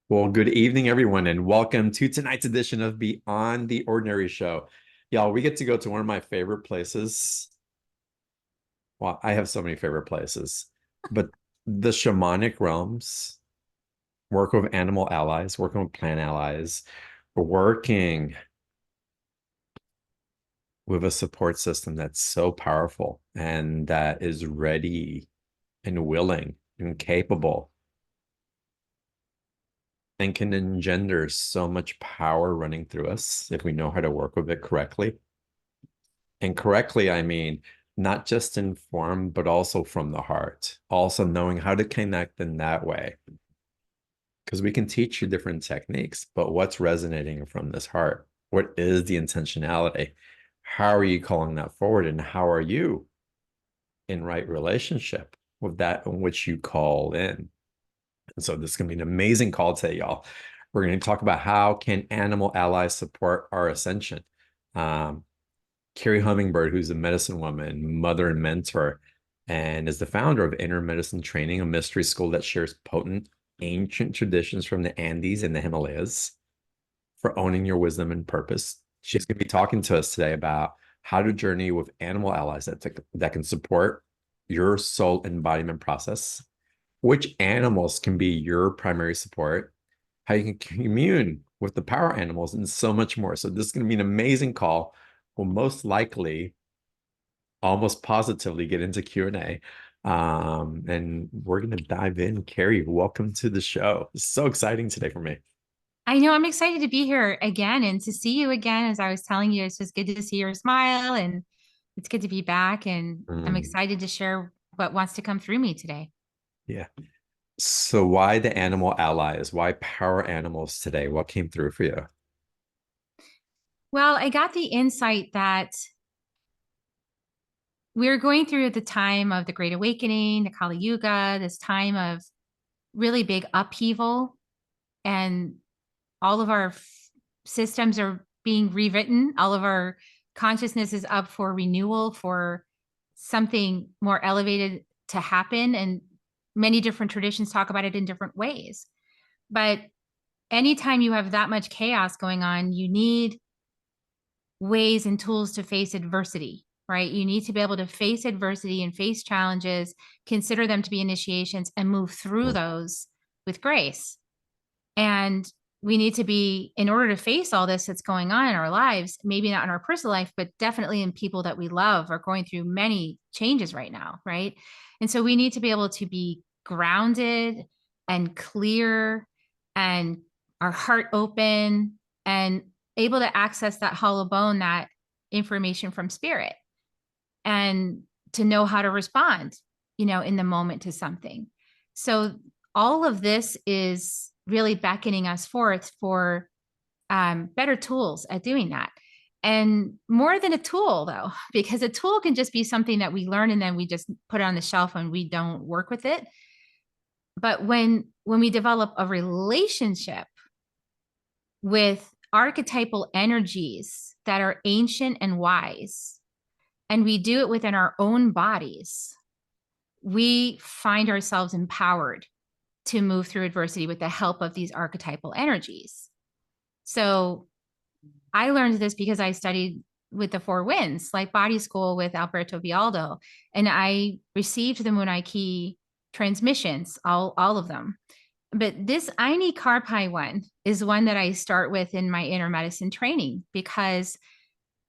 Well, good evening, everyone, and welcome to tonight's edition of Beyond the Ordinary Show. Y'all, we get to go to one of my favorite places. Well, I have so many favorite places, but the shamanic realms, work with animal allies, working with plant allies, working with a support system that's so powerful and that is ready and willing and capable and can engender so much power running through us if we know how to work with it correctly. And correctly, I mean, not just in form, but also from the heart. Also knowing how to connect in that way. Because we can teach you different techniques, but what's resonating from this heart? What is the intentionality? How are you calling that forward? And how are you in right relationship with that in which you call in? And so this is going to be an amazing call today, y'all. We're going to talk about how can animal allies support our ascension. Um, Kerri Hummingbird, who's a medicine woman, mother, and mentor, and is the founder of Inner Medicine Training, a mystery school that shares potent ancient traditions from the Andes and the Himalayas for owning your wisdom and purpose. She's going to be talking to us today about how to journey with animal allies that can support your soul embodiment process, which animals can be your primary support, how you can commune with the power animals, and so much more. So this is going to be an amazing call. We'll most likely, almost positively, get into Q&A. And we're going to dive in. Kerri, welcome to the show. It's so exciting today for me. I know I'm excited to be here again and to see you again. As I was telling you, it's just good to see your smile and it's good to be back. And I'm Mm, excited to share what wants to come through me today. yeah. So why the animal allies? Why power animals today? What came through for you? Well, I got the insight that we're going through the time of the Great Awakening, the Kali Yuga, this time of really big upheaval, and all of our systems are being rewritten. All of our consciousness is up for renewal, for something more elevated to happen. And many different traditions talk about it in different ways. But anytime you have that much chaos going on, you need ways and tools to face adversity, right? You need to be able to face adversity and face challenges, consider them to be initiations, and move through Mm, those with grace. And we need to be, in order to face all this that's going on in our lives, maybe not in our personal life, but definitely in people that we love are going through many changes right now, right? And so we need to be able to be grounded and clear and our heart open and able to access that hollow bone, that information from spirit, and to know how to respond, in the moment to something. So all of this is really beckoning us forth for better tools at doing that. And more than a tool, though, because a tool can just be something that we learn and then we just put it on the shelf and we don't work with it. But when we develop a relationship with archetypal energies that are ancient and wise, and we do it within our own bodies, we find ourselves empowered to move through adversity with the help of these archetypal energies. So I learned this because I studied with the Four Winds, like body school with Alberto Vialdo, and I received the Moonai Key transmissions, all of them. But this Aini Karpai one is one that I start with in my inner medicine training because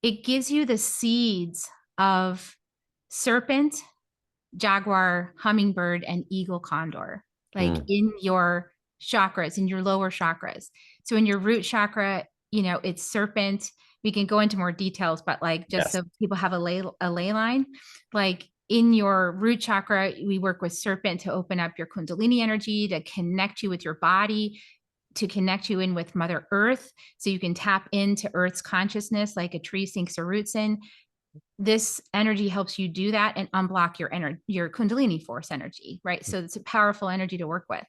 it gives you the seeds of serpent, jaguar, hummingbird, and eagle condor, like mm, in your chakras, in your lower chakras. So in your root chakra, it's serpent. We can go into more details, but like just yes. so people have a ley line, like in your root chakra, we work with serpent to open up your Kundalini energy, to connect you with your body, to connect you in with Mother Earth, so you can tap into Earth's consciousness like a tree sinks her roots in. This energy helps you do that and unblock your Kundalini force energy, right? So it's a powerful energy to work with.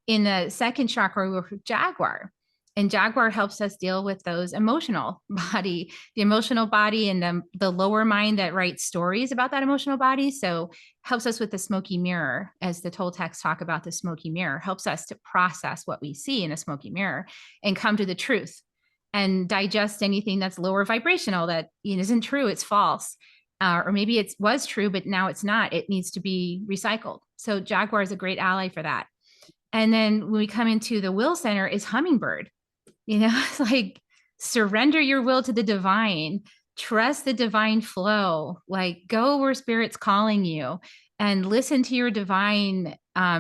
In the second chakra, we work with Jaguar. And Jaguar helps us deal with those emotional body, the emotional body, and the lower mind that writes stories about that emotional body. So helps us with the smoky mirror, as the Toltecs talk about the smoky mirror, helps us to process what we see in a smoky mirror and come to the truth and digest anything that's lower vibrational that isn't true, it's false. Or maybe it was true, but now it's not. It needs to be recycled. So Jaguar is a great ally for that. And then when we come into the will center is Hummingbird. It's like surrender your will to the divine, trust the divine flow, like go where spirit's calling you and listen to your divine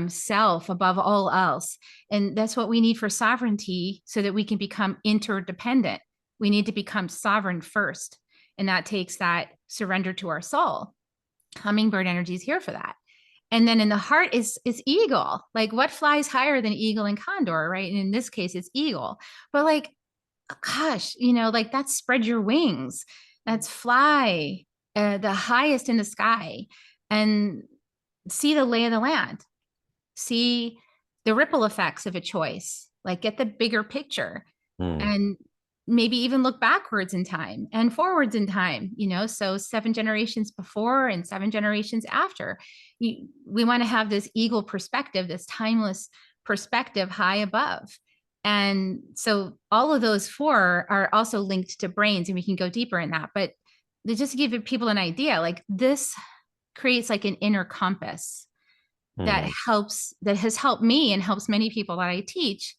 self above all else. And that's what we need for sovereignty so that we can become interdependent. We need to become sovereign first. And that takes that surrender to our soul. Hummingbird energy is here for that. And then in the heart is eagle. Like what flies higher than eagle and condor, right? And in this case, it's eagle. But like, gosh, like that's spread your wings. That's fly the highest in the sky and see the lay of the land. See the ripple effects of a choice. Like get the bigger picture. And maybe even look backwards in time and forwards in time, so 7 generations before and 7 generations after. We want to have this eagle perspective, this timeless perspective high above. And so all of those 4 are also linked to brains, and we can go deeper in that. But just to give people an idea, like this creates like an inner compass that has helped me and helps many people that I teach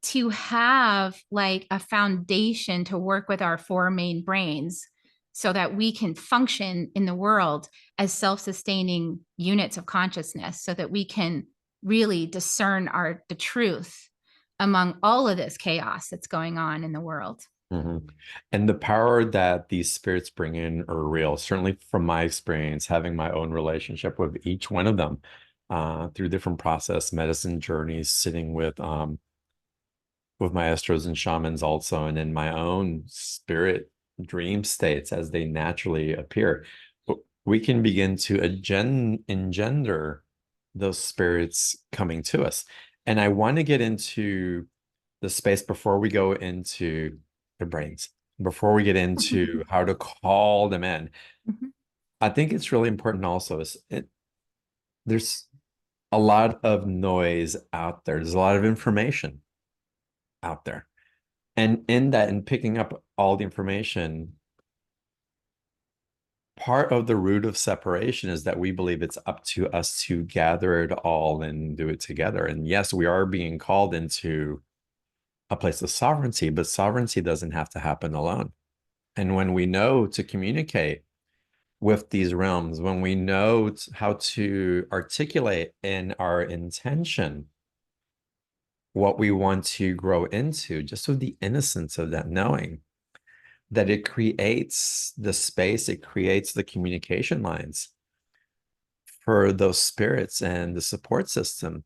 to have like a foundation to work with our 4 main brains so that we can function in the world as self-sustaining units of consciousness, so that we can really discern the truth among all of this chaos that's going on in the world. And the power that these spirits bring in are real. Certainly from my experience, having my own relationship with each one of them through different process, medicine journeys, sitting with maestros and shamans also, and in my own spirit dream states as they naturally appear, we can begin to engender those spirits coming to us. And I want to get into the space before we go into the brains, before we get into how to call them in. I think it's really important also there's a lot of noise out there. There's a lot of information out there. And in that, in picking up all the information, part of the root of separation is that we believe it's up to us to gather it all and do it together. And yes, we are being called into a place of sovereignty, but sovereignty doesn't have to happen alone. And when we know to communicate with these realms, when we know how to articulate in our intention what we want to grow into, just with the innocence of that knowing, that it creates the space, it creates the communication lines for those spirits and the support system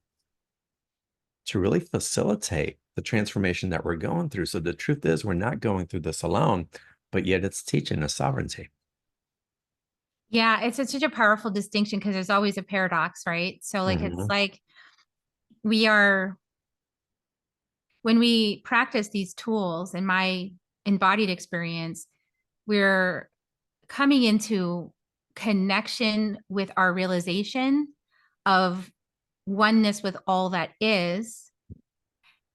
to really facilitate the transformation that we're going through. So the truth is, we're not going through this alone, but yet it's teaching us sovereignty. Yeah, it's such a powerful distinction because there's always a paradox, right? So like it's like when we practice these tools, in my embodied experience, we're coming into connection with our realization of oneness with all that is,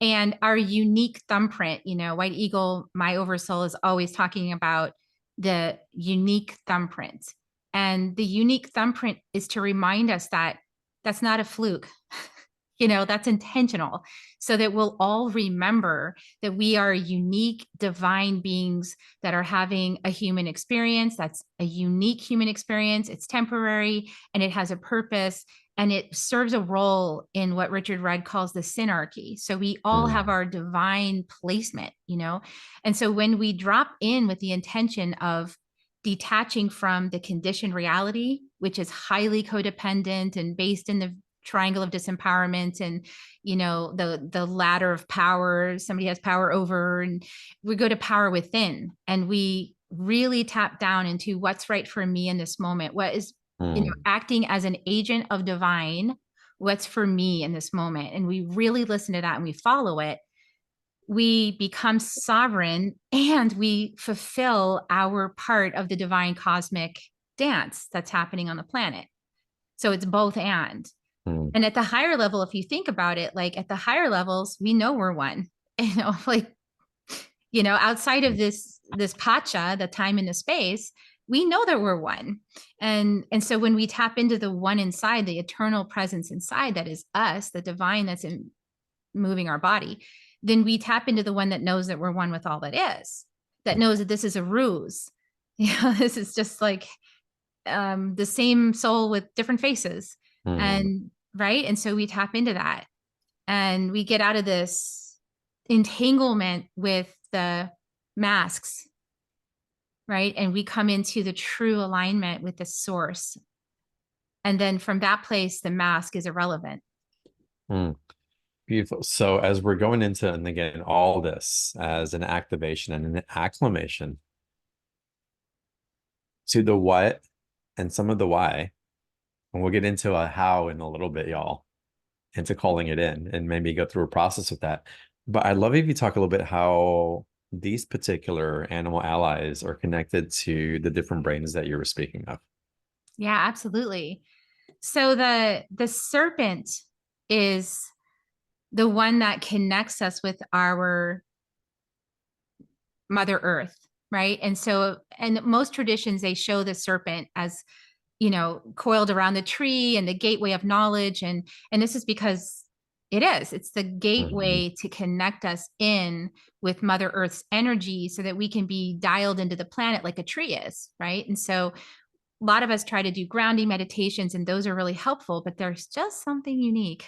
and our unique thumbprint. White Eagle, my oversoul, is always talking about the unique thumbprint. And the unique thumbprint is to remind us that that's not a fluke. That's intentional, so that we'll all remember that we are unique divine beings that are having a human experience. That's a unique human experience. It's temporary and it has a purpose, and it serves a role in what Richard Rudd calls the synarchy. So we all have our divine placement, and so when we drop in with the intention of detaching from the conditioned reality, which is highly codependent and based in the triangle of disempowerment and the ladder of power, somebody has power over, and we go to power within, and we really tap down into what's right for me in this moment, what is acting as an agent of divine, what's for me in this moment, and we really listen to that and we follow it. we become sovereign and we fulfill our part of the divine cosmic dance that's happening on the planet. So it's both and. Mm. And at the higher level, if you think about it, like at the higher levels, we know we're one, like, outside of this pacha, the time and the space, we know that we're one. And so when we tap into the one inside, the eternal presence inside, that is us, the divine that's in moving our body, then we tap into the one that knows that we're one with all that is, that knows that this is a ruse. This is just like the same soul with different faces. Mm. And right. And so we tap into that and we get out of this entanglement with the masks, right? And we come into the true alignment with the source. And then from that place, the mask is irrelevant. Mm. Beautiful. So as we're going into, and again, all this as an activation and an acclamation to the what and some of the why, and we'll get into a how in a little bit, y'all, into calling it in and maybe go through a process with that. But I'd love if you talk a little bit how these particular animal allies are connected to the different brains that you were speaking of. Yeah, absolutely. So the serpent is the one that connects us with our Mother Earth, right? And so, and most traditions, they show the serpent as, coiled around the tree and the gateway of knowledge. And this is because it's the Mhm. gateway to connect us in with Mother Earth's energy so that we can be dialed into the planet like a tree is, right? And so a lot of us try to do grounding meditations, and those are really helpful, but there's just something unique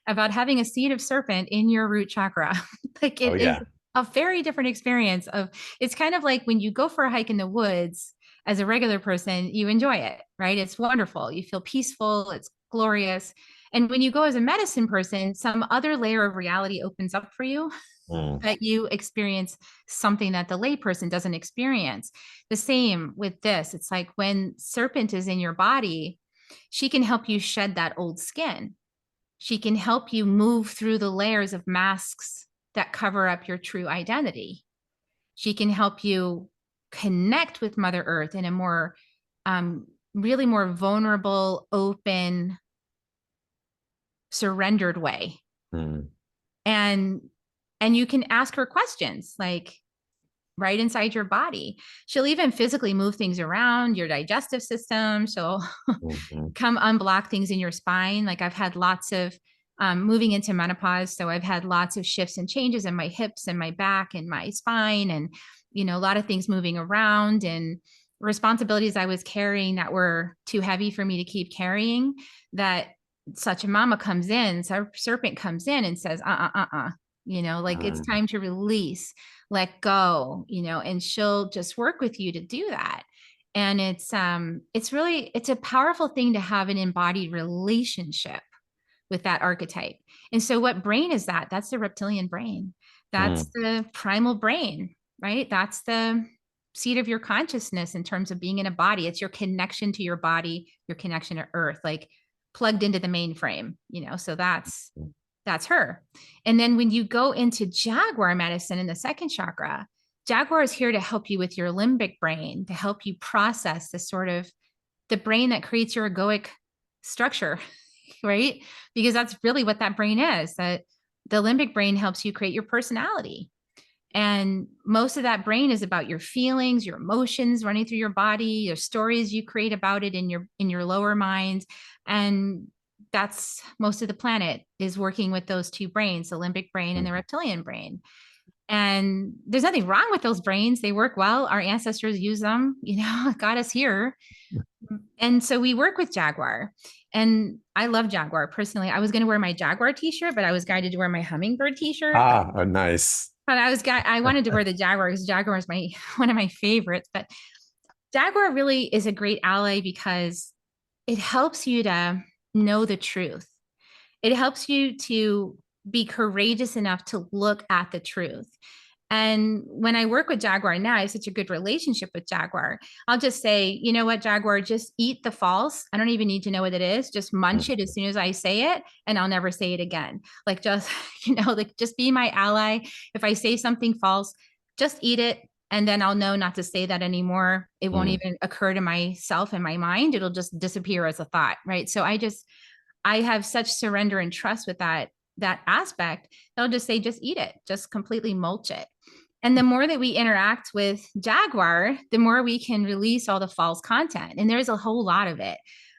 about having a seed of serpent in your root chakra. Like Oh it is yeah. a very different experience of, it's kind of like when you go for a hike in the woods as a regular person, you enjoy it, right? It's wonderful. You feel peaceful, it's glorious. And when you go as a medicine person, some other layer of reality opens up for you Mm. that you experience something that the layperson doesn't experience. The same with this. It's like when serpent is in your body, she can help you shed that old skin. She can help you move through the layers of masks that cover up your true identity. She can help you connect with Mother Earth in a more, really more vulnerable, open, surrendered way. Mm. And and you can ask her questions like right inside your body. She'll even physically move things around your digestive system. She'll Mhm. come unblock things in your spine. Like I've had lots of moving into menopause. So I've had lots of shifts and changes in my hips and my back and my spine, and, a lot of things moving around and responsibilities I was carrying that were too heavy for me to keep carrying. That such a mama comes in, so serpent comes in and says, like it's Mm. time to release, let go, and she'll just work with you to do that. And it's a powerful thing to have an embodied relationship with that archetype. And so what brain is that? That's the reptilian brain. That's Mm. the primal brain, right? That's the seat of your consciousness in terms of being in a body. It's your connection to your body, your connection to earth, like plugged into the mainframe, so that's her. And then when you go into Jaguar medicine in the second chakra, Jaguar is here to help you with your limbic brain, to help you process the sort of the brain that creates your egoic structure, right? Because that's really what that brain is. That the limbic brain helps you create your personality. And most of that brain is about your feelings, your emotions running through your body, your stories you create about it in your lower mind. And that's most of the planet is working with those two brains, the limbic brain and the Mm. reptilian brain. And there's nothing wrong with those brains. They work well. Our ancestors use them, got us here. And so we work with Jaguar. And I love Jaguar personally. I was going to wear my Jaguar t-shirt, but I was guided to wear my Hummingbird t-shirt. Ah, oh, nice. But I wanted to wear the Jaguar because Jaguar is my one of my favorites. But Jaguar really is a great ally because it helps you to know the truth. It helps you to be courageous enough to look at the truth. And when I work with Jaguar now, I have such a good relationship with Jaguar. I'll just say, you know what, Jaguar, just eat the false. I don't even need to know what it is. Just munch it as soon as I say it, and I'll never say it again. Like, just, like, just be my ally. If I say something false, just eat it. And then I'll know not to say that anymore. It won't even occur to myself in my mind. It'll just disappear as a thought. Right. So I have such surrender and trust with that aspect. They'll just say, just eat it, just completely mulch it. And the more that we interact with Jaguar, the more we can release all the false content. And there's a whole lot of it.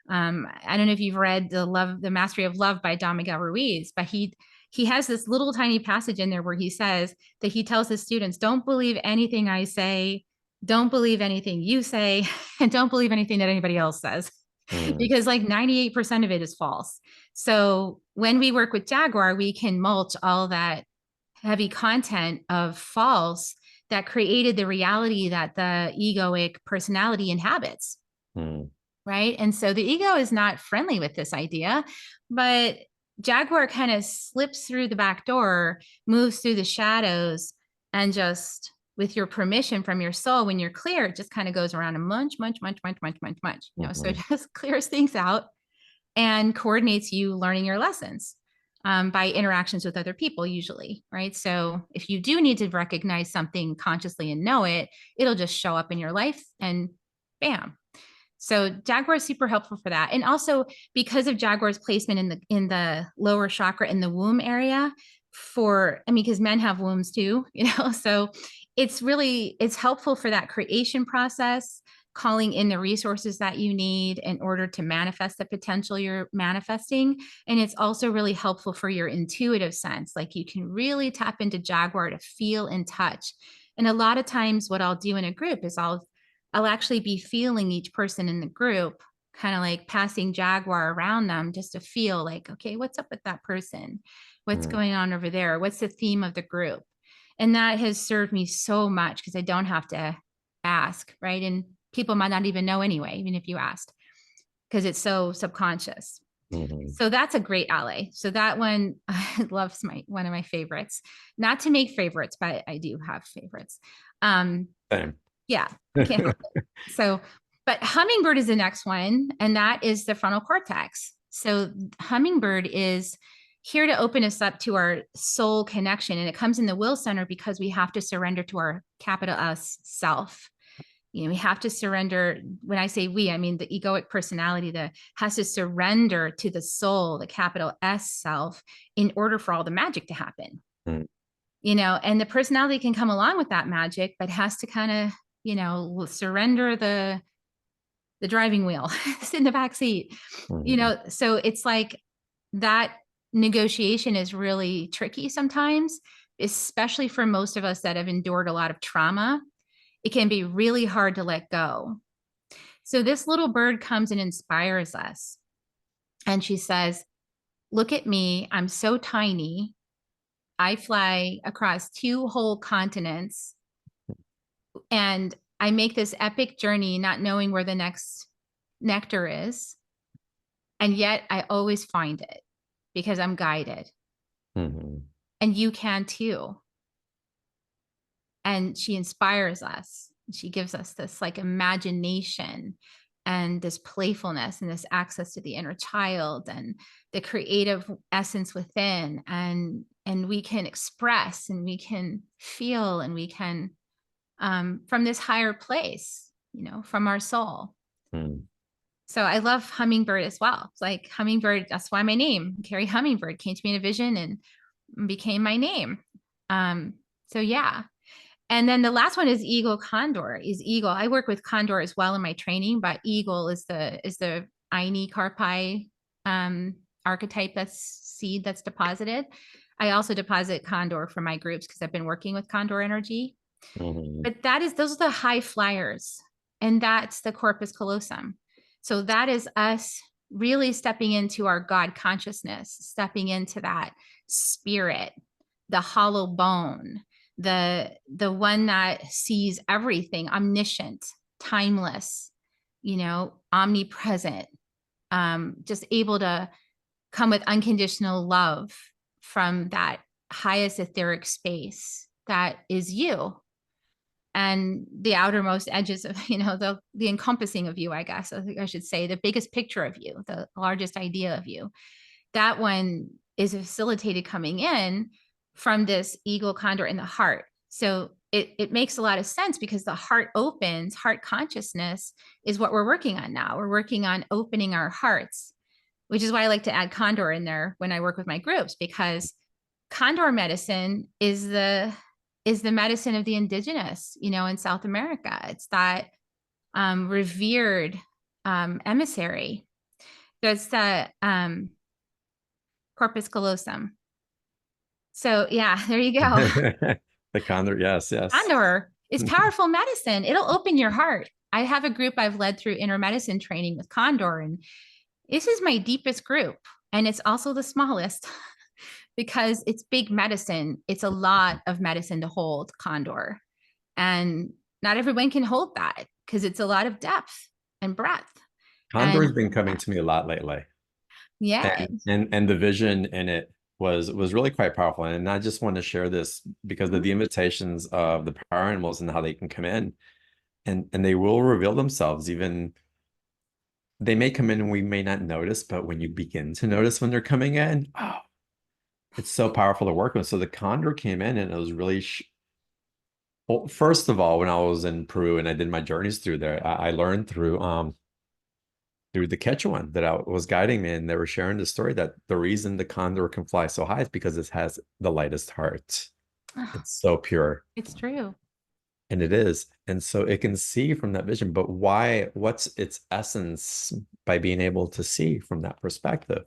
I don't know if you've read the Mastery of Love by Don Miguel Ruiz, but he has this little tiny passage in there where he says that he tells his students, don't believe anything I say, don't believe anything you say, and don't believe anything that anybody else says. Because like 98% of it is false. So when we work with Jaguar, we can mulch all that heavy content of false that created the reality that the egoic personality inhabits. Right. And so the ego is not friendly with this idea, but Jaguar kind of slips through the back door, moves through the shadows, and just with your permission from your soul, when you're clear, it just kind of goes around and munch. So it just clears things out and coordinates you learning your lessons by interactions with other people, usually, right? So if you do need to recognize something consciously and know it, it'll just show up in your life and bam. So Jaguar is super helpful for that. And also because of Jaguar's placement in the lower chakra in the womb area because men have wombs too, so it's helpful for that creation process, calling in the resources that you need in order to manifest the potential you're manifesting. And it's also really helpful for your intuitive sense. Like you can really tap into Jaguar to feel and touch. And a lot of times what I'll do in a group is I'll actually be feeling each person in the group, kind of like passing Jaguar around them just to feel like, okay, what's up with that person? What's going on over there? What's the theme of the group? And that has served me so much because I don't have to ask, right? And people might not even know anyway, even if you asked, because it's so subconscious. So that's a great ally. So that one I loves one of my favorites. Not to make favorites, but I do have favorites. Same. Yeah, can't help it. So, but Hummingbird is the next one, and that is the frontal cortex. So Hummingbird is here to open us up to our soul connection, and it comes in the will center because we have to surrender to our capital S self. We have to surrender. When I say we, I mean the egoic personality that has to surrender to the soul, the capital S self, in order for all the magic to happen. And the personality can come along with that magic, but has to kind of surrender the driving wheel, sit in the back seat, so it's like that negotiation is really tricky sometimes, especially for most of us that have endured a lot of trauma. It can be really hard to let go. So this little bird comes and inspires us. And she says, look at me. I'm so tiny. I fly across 2 whole continents. And I make this epic journey, not knowing where the next nectar is. And yet I always find it because I'm guided. And you can too. And she inspires us. She gives us this like imagination and this playfulness and this access to the inner child and the creative essence within. And we can express and we can feel and we can from this higher place, from our soul. So I love Hummingbird as well. It's like Hummingbird, that's why my name, Kerri Hummingbird, came to me in a vision and became my name. So yeah. And then the last one is Eagle Condor. I work with Condor as well in my training, but Eagle is the Aini Karpai archetype seed that's deposited. I also deposit Condor for my groups because I've been working with Condor energy. But those are the high flyers, and that's the corpus callosum. So that is us really stepping into our God consciousness, stepping into that spirit, the hollow bone, the one that sees everything, omniscient, timeless, omnipresent, just able to come with unconditional love from that highest etheric space that is you, and the outermost edges of, the encompassing of you, I guess I should say, the biggest picture of you, the largest idea of you. That one is facilitated coming in from this eagle condor in the heart. So it makes a lot of sense, because the heart opens, heart consciousness is what we're working on now. We're working on opening our hearts, which is why I like to add condor in there when I work with my groups, because condor medicine is the medicine of the indigenous, in South America. It's that revered emissary. That's the corpus callosum. So yeah, there you go. The condor, yes, yes. Condor is powerful medicine. It'll open your heart. I have a group I've led through inner medicine training with Condor, and this is my deepest group. And it's also the smallest because it's big medicine. It's a lot of medicine to hold, Condor. And not everyone can hold that, because it's a lot of depth and breadth. Condor And has been coming to me a lot lately. yeah, And the vision in it was really quite powerful. And I just want to share this because of the invitations of the power animals and how they can come in, and they will reveal themselves. Even they may come in and we may not notice, but when you begin to notice when they're coming in, oh, it's so powerful to work with. So the condor came in and it was really well, first of all, when I was in Peru and I did my journeys through there, I learned through the Quechuan that I was guiding me, and they were sharing the story that the reason the condor can fly so high is because it has the lightest heart. It's so pure. it's true. And it is. And so it can see from that vision, but why, what's its essence by being able to see from that perspective?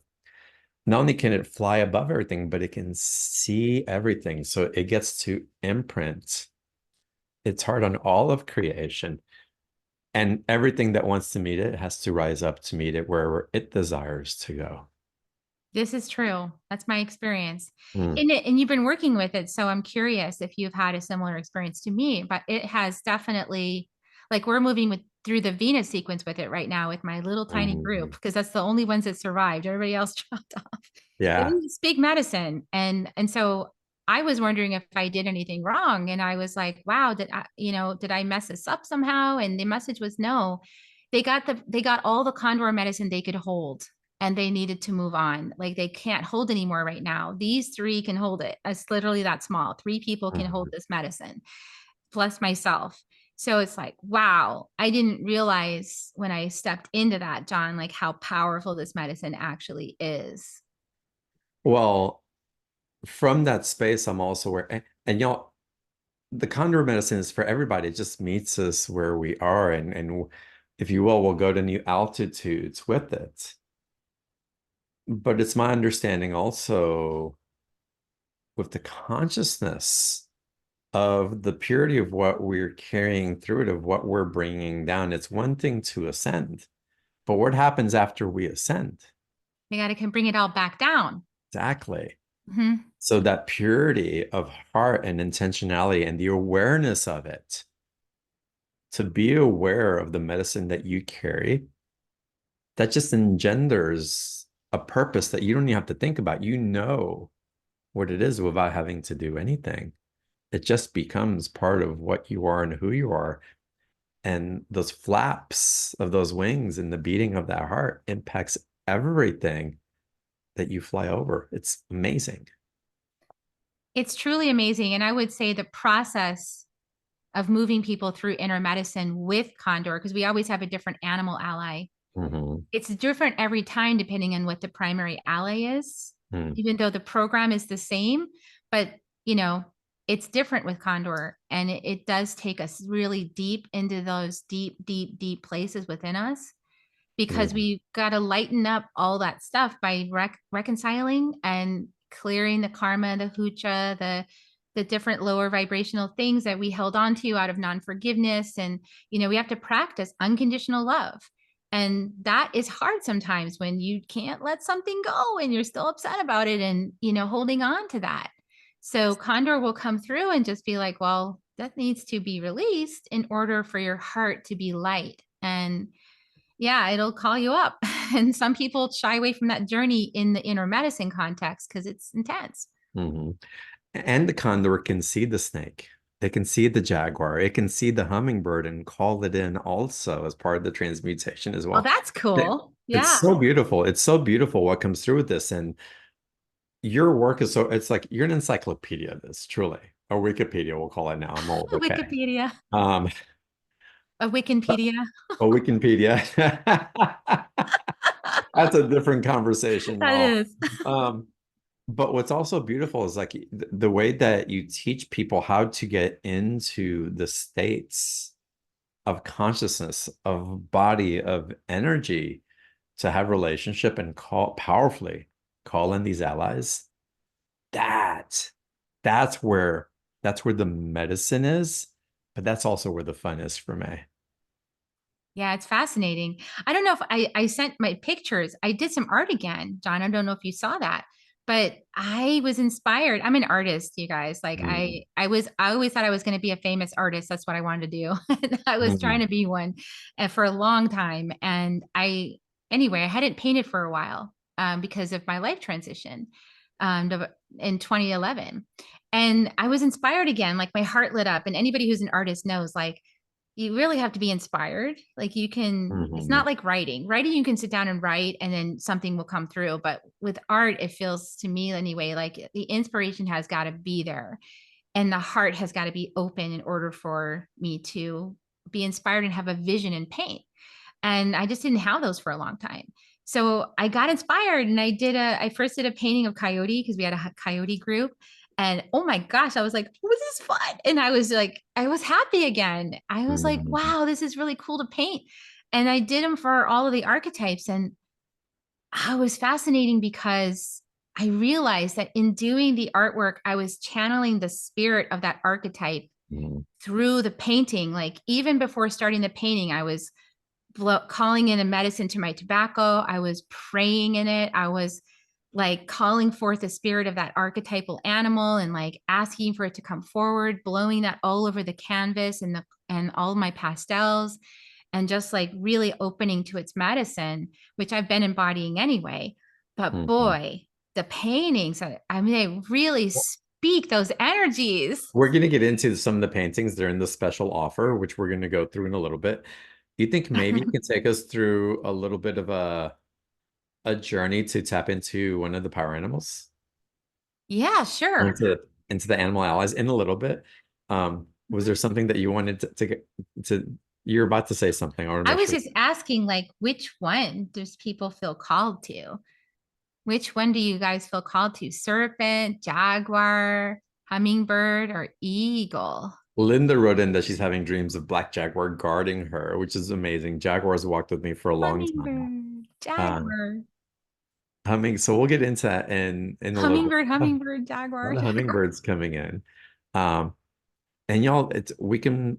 Not only can it fly above everything, but it can see everything. So it gets to imprint its heart on all of creation. And everything that wants to meet it has to rise up to meet it wherever it desires to go. This is true. That's my experience. Mm. And you've been working with it. So I'm curious if you've had a similar experience to me, but it has definitely, like, we're moving through the Venus sequence with it right now with my little tiny group, Mhm. because that's the only ones that survived. Everybody else dropped off. It Yeah. is big medicine. And so I was wondering if I did anything wrong. And I was like, wow, did I mess this up somehow? And the message was no. They got all the condor medicine they could hold, and they needed to move on. Like, they can't hold anymore right now. These three can hold it. It's literally that small. Three people can hold Mhm. this medicine, plus myself. So it's like, wow, I didn't realize when I stepped into that, John, like how powerful this medicine actually is. Well, from that space, I'm also aware, and the condor medicine is for everybody. It just meets us where we are, and if you will, we'll go to new altitudes with it. But it's my understanding also with the consciousness of the purity of what we're carrying through it, of what we're bringing down. It's one thing to ascend, but what happens after we ascend? They got to can bring it all back down. Exactly. Mhm. So that purity of heart and intentionality and the awareness of it, to be aware of the medicine that you carry, that just engenders a purpose that you don't even have to think about. You know what it is without having to do anything. It just becomes part of what you are and who you are. And those flaps of those wings and the beating of that heart impacts everything that you fly over. It's amazing. It's truly amazing. And I would say the process of moving people through inner medicine with Condor, because we always have a different animal ally. Mhm. It's different every time depending on what the primary ally is, Mm. even though the program is the same, but you know, it's different with Condor, and it does take us really deep into those deep places within us, Yeah. because we got to lighten up all that stuff by reconciling and clearing the karma, the hucha, the different lower vibrational things that we held on to out of non-forgiveness. And we have to practice unconditional love, and that is hard sometimes when you can't let something go and you're still upset about it, and holding on to that. So Condor will come through and just be like, well, that needs to be released in order for your heart to be light. And yeah, it'll call you up. And some people shy away from that journey in the inner medicine context because it's intense. Mhm. And the condor can see the snake. It can see the jaguar. It can see the hummingbird and call it in also as part of the transmutation as Oh, well. that's It- cool. it's Yeah. so beautiful. It's so beautiful what comes through with this. And your work is so, it's like you're an encyclopedia of this, truly. Or Wikipedia, we'll call it now. I'm old, A okay. Wikipedia. Um, A Wikipedia. a Wikipedia. That's a different conversation, That y'all. is. Um, but what's also beautiful is like the way that you teach people how to get into the states of consciousness, of body, of energy, to have relationship and call powerfully call in these allies. That that's where that's where the medicine is, but that's also where the fun is for me. Yeah, it's fascinating. I don't know if I sent my pictures. I did some art again, John. I don't know if you saw that, but I was inspired. I'm an artist, you guys. Like Mm. I always thought I was going to be a famous artist. That's what I wanted to do. And I was trying Mhm. to be one and for a long time. And anyway, I hadn't painted for a while because of my life transition in 2011. And I was inspired again. Like my heart lit up. And anybody who's an artist knows, like, you really have to be inspired. Like you can, it's not Mhm. like writing. Writing, you can sit down and write and then something will come through. But with art, it feels to me anyway, like the inspiration has got to be there and the heart has got to be open in order for me to be inspired and have a vision and paint. And I just didn't have those for a long time. So I got inspired and I first did a painting of coyote because we had a coyote group. And oh my gosh, I was like, oh, this is fun. And I was like, I was happy again. I was like, Mhm. wow, this is really cool to paint. And I did them for all of the archetypes. And I was fascinating because I realized that in doing the artwork, I was channeling the spirit of that archetype Mhm. through the painting. Like even before starting the painting, I was calling in a medicine to my tobacco. I was praying in it. I was like calling forth the spirit of that archetypal animal and like asking for it to come forward, blowing that all over the canvas and all of my pastels and just like really opening to its medicine, which I've been embodying anyway. But Mhm. boy, the paintings, I mean, they really speak those energies. We're going to get into some of the paintings. They're in the special offer, which we're going to go through in a little bit. You think maybe you can take us through a little bit of a journey to tap into one of the power animals Yeah, or sure. into the animal allies in a little bit? Was there something that you wanted to you're about to say something? I want to I make was sure. just asking, like, which one does people feel called to? Which one do you guys feel called to? Serpent, jaguar, hummingbird, or eagle? Linda wrote in that she's having dreams of Black Jaguar guarding her, which is amazing. Jaguars walked with me for a long time. Hummingbird, Uh, jaguar, so we'll get into that in a little bit. hummingbird, A hummingbird, jaguar, lot of jaguar. hummingbirds coming in. Um, and y'all, it's we can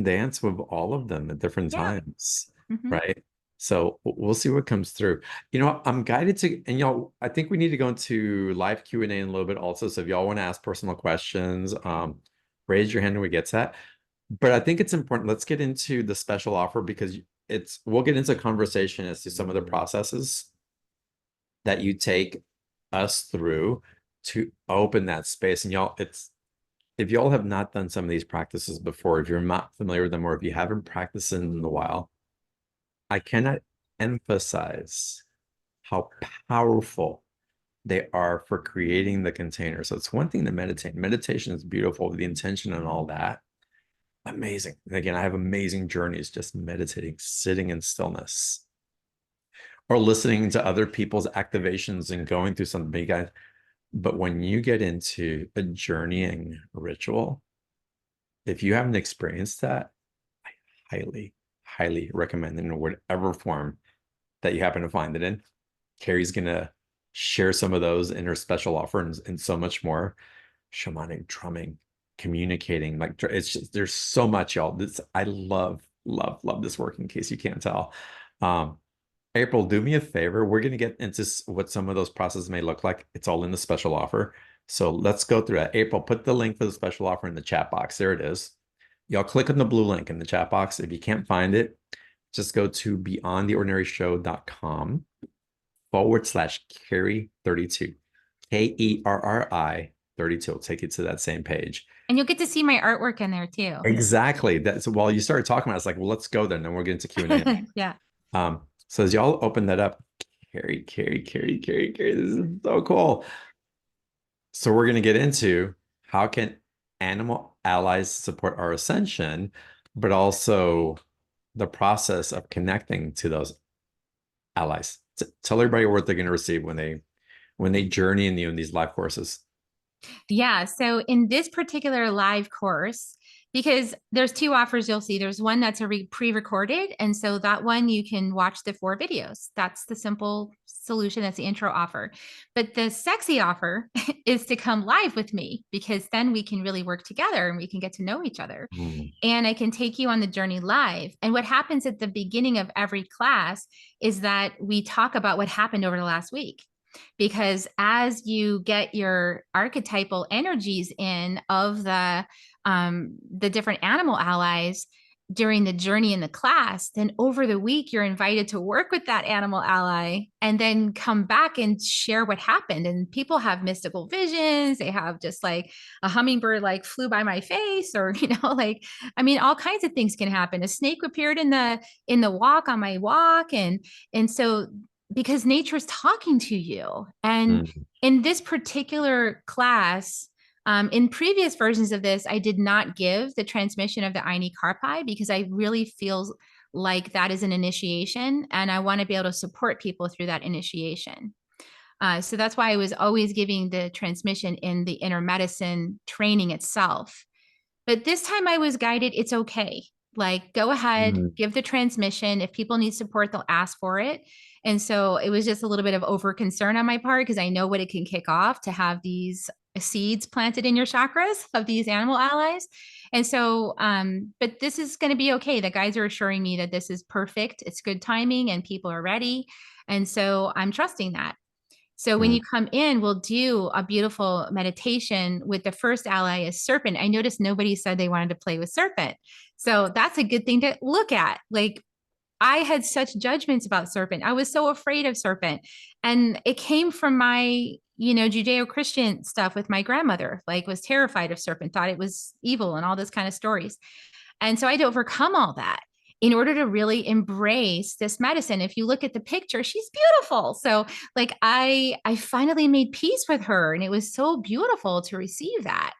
dance with all of them at different Yeah. times, Mhm. right? So we'll see what comes through. You know, I'm guided to, and y'all, I think we need to go into live Q&A in a little bit also. So if y'all want to ask personal questions, raise your hand when we get to that. But I think it's important. Let's get into the special offer because we'll get into conversation as to some of the processes that you take us through to open that space. And y'all, if y'all have not done some of these practices before, if you're not familiar with them, or if you haven't practiced in a while, I cannot emphasize how powerful they are for creating the container. So it's one thing to meditate. Meditation is beautiful, the intention and all that. Amazing. And again, I have amazing journeys just meditating, sitting in stillness, or listening to other people's activations and going through something. You guys, but when you get into a journeying ritual, if you haven't experienced that, I highly, highly recommend it in whatever form that you happen to find it in. Kerri's gonna share some of those in her special offer and so much more. Shamanic drumming, communicating, like it's just there's so much, y'all. This I love, love, love this work in case you can't tell. Um, April, do me a favor. We're going to get into what some of those processes may look like. It's all in the special offer. So let's go through that. April, put the link for the special offer in the chat box. There it is. Y'all click on the blue link in the chat box. If you can't find it, just go to beyondtheordinaryshow.com /Kerri32. Kerri 32 will take you to that same page. And you'll get to see my artwork in there too. Exactly. That's while you started talking about it, it's like, well, let's go then. Then we'll get into Q&A. Yeah. So as y'all open that up, Kerri, this is so cool. So we're going to get into how can animal allies support our ascension, but also the process of connecting to those allies. Tell everybody what they're going to receive when they journey in you in these life courses. Yeah. So in this particular live course, because there's two offers you'll see. There's one that's a pre-recorded. And so that one you can watch the 4 videos. That's the simple solution. That's the intro offer. But the sexy offer is to come live with me, because then we can really work together and we can get to know each other. And I can take you on the journey live. And what happens at the beginning of every class is that we talk about what happened over the last week. Because as you get your archetypal energies in of the different animal allies during the journey in the class, then over the week you're invited to work with that animal ally and then come back and share what happened. And people have mystical visions. They have just like a hummingbird like flew by my face, or like, I mean, all kinds of things can happen. A snake appeared in the walk on my walk, and so because nature's talking to you. And in this particular class, in previous versions of this, I did not give the transmission of the Aini Karpai, because I really feel like that is an initiation, and I want to be able to support people through that initiation. So that's why I was always giving the transmission in the inner medicine training itself. But this time I was guided, it's okay. Like, go ahead, give the transmission. If people need support, they'll ask for it. And so it was just a little bit of over concern on my part, because I know what it can kick off to have these seeds planted in your chakras of these animal allies. And so, but this is going to be okay. The guides are assuring me that this is perfect. It's good timing and people are ready. And so I'm trusting that. So when you come in, we'll do a beautiful meditation with the first ally as serpent. I noticed nobody said they wanted to play with serpent. So that's a good thing to look at. Like, I had such judgments about serpent. I was so afraid of serpent. And it came from my, Judeo-Christian stuff with my grandmother, like was terrified of serpent, thought it was evil and all this kind of stories. And so I had to overcome all that in order to really embrace this medicine. If you look at the picture, she's beautiful. So like I finally made peace with her, and it was so beautiful to receive that.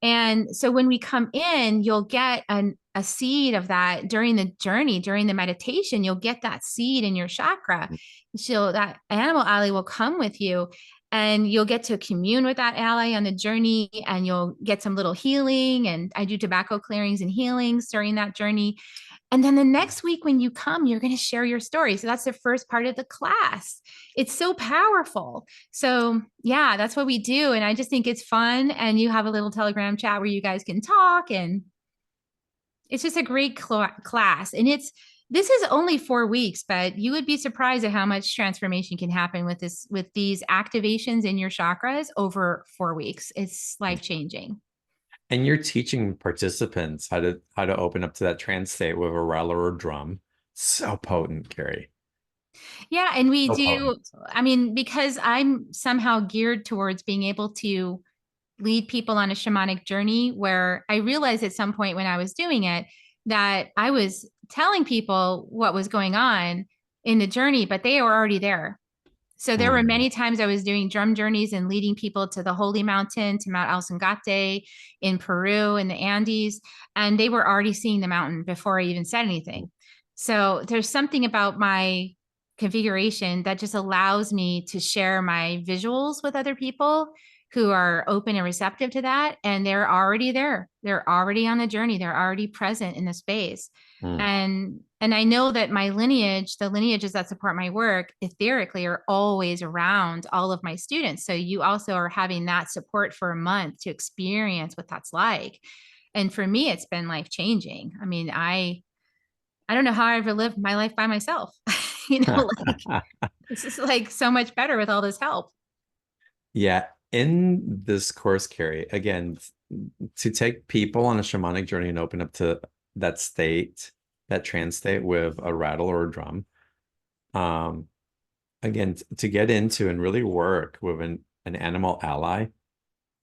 And so when we come in, you'll get a seed of that during the journey, during the meditation. You'll get that seed in your chakra. So that animal ally will come with you, and you'll get to commune with that ally on the journey, and you'll get some little healing. And I do tobacco clearings and healings during that journey. And then the next week when you come, you're going to share your story. So that's the first part of the class. It's so powerful. So yeah, that's what we do. And I just think it's fun. And you have a little Telegram chat where you guys can talk. And it's just a great class. And this is only 4 weeks, but you would be surprised at how much transformation can happen with these activations in your chakras over 4 weeks. It's life-changing. And you're teaching participants how to open up to that trance state with a rattle or a drum. So potent, Kerri. Yeah, and we So do. potent. I mean, because I'm somehow geared towards being able to lead people on a shamanic journey, where I realized at some point when I was doing it that I was telling people what was going on in the journey, but they were already there. So there were many times I was doing drum journeys and leading people to the Holy Mountain, to Mount El Sangate in Peru in the Andes, and they were already seeing the mountain before I even said anything. So there's something about my configuration that just allows me to share my visuals with other people who are open and receptive to that. And they're already there. They're already on the journey. They're already present in the space. And I know that my lineage, the lineages that support my work etherically, are always around all of my students. So you also are having that support for a month to experience what that's like. And for me, it's been life changing. I mean, I don't know how I ever lived my life by myself. Like, it's just like so much better with all this help. Yeah. In this course, Kerri, again, to take people on a shamanic journey and open up to that state, that trance state with a rattle or a drum. Again, to get into and really work with an animal ally,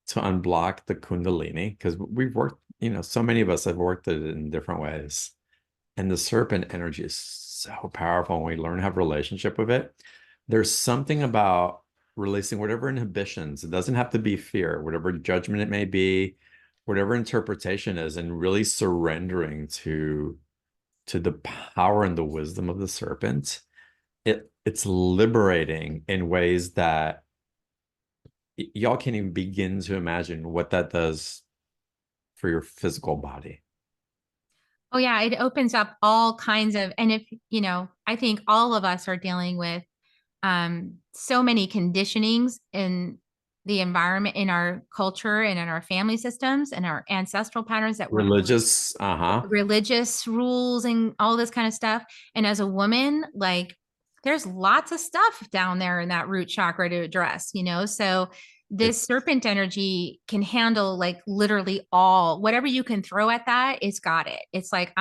to unblock the Kundalini, because we've worked, so many of us have worked it in different ways. And the serpent energy is so powerful when we learn to have a relationship with it. There's something about releasing whatever inhibitions. It doesn't have to be fear, whatever judgment it may be, whatever interpretation is, and really surrendering to the power and the wisdom of the serpent. It's liberating in ways that y'all can't even begin to imagine what that does for your physical body. Oh yeah, it opens up all kinds of, and if, I think all of us are dealing with so many conditionings in the environment, in our culture and in our family systems and our ancestral patterns that were Religious, religious rules and all this kind of stuff. And as a woman, like there's lots of stuff down there in that root chakra to address, so this it's serpent energy can handle like literally all whatever you can throw at that. It's got it. It's like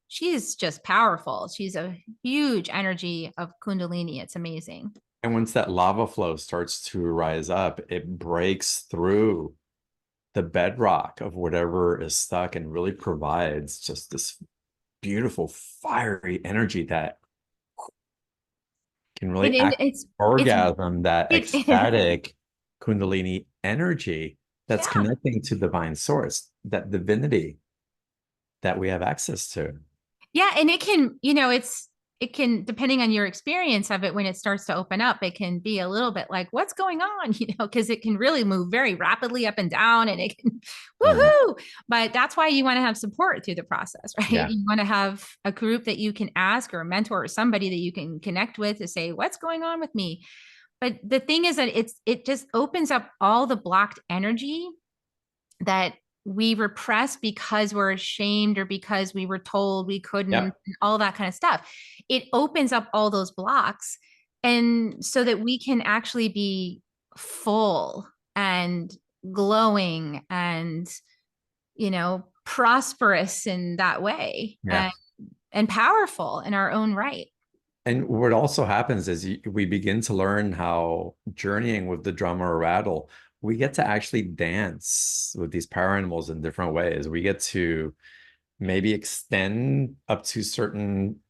she's just powerful. She's a huge energy of Kundalini. It's amazing. and once that lava flow starts to rise up, it breaks through the bedrock of whatever is stuck and really provides just this beautiful fiery energy that can really And act orgasm, that it ecstatic Kundalini energy that's yeah. connecting to divine source, that divinity that we have access to. Yeah, and it can, it can, depending on your experience of it, when it starts to open up, it can be a little bit like, what's going on? Because it can really move very rapidly up and down, and it can, Mhm. woohoo. But that's why you want to have support through the process, right? Yeah. You want to have a group that you can ask, or a mentor, or somebody that you can connect with to say, what's going on with me? But the thing is that it just opens up all the blocked energy that we repress because we're ashamed or because we were told we couldn't, Yep. all that kind of stuff. It opens up all those blocks. And so that we can actually be full and glowing and, prosperous in that way, Yeah. and powerful in our own right. And what also happens is we begin to learn how journeying with the drum or rattle, we get to actually dance with these power animals in different ways. We get to maybe extend up to certain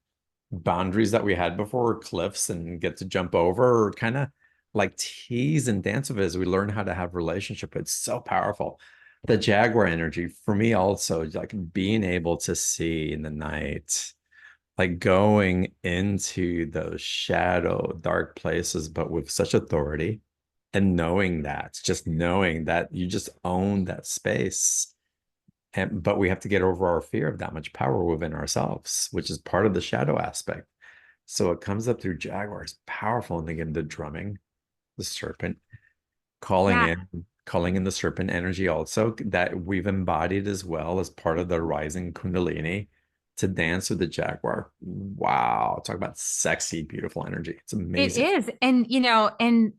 boundaries that we had before, cliffs, and get to jump over, or kind of like tease and dance with it as we learn how to have relationship. It's so powerful. The Jaguar energy for me also, like being able to see in the night, like going into those shadow dark places, but with such authority, and just knowing that you just own that space. But we have to get over our fear of that much power within ourselves, which is part of the shadow aspect. So it comes up through Jaguars, powerful. And again, the drumming, the serpent, calling Yeah. in, calling in the serpent energy also that we've embodied as well as part of the rising Kundalini to dance with the Jaguar. Wow. Talk about sexy, beautiful energy. It's It amazing. is. And, and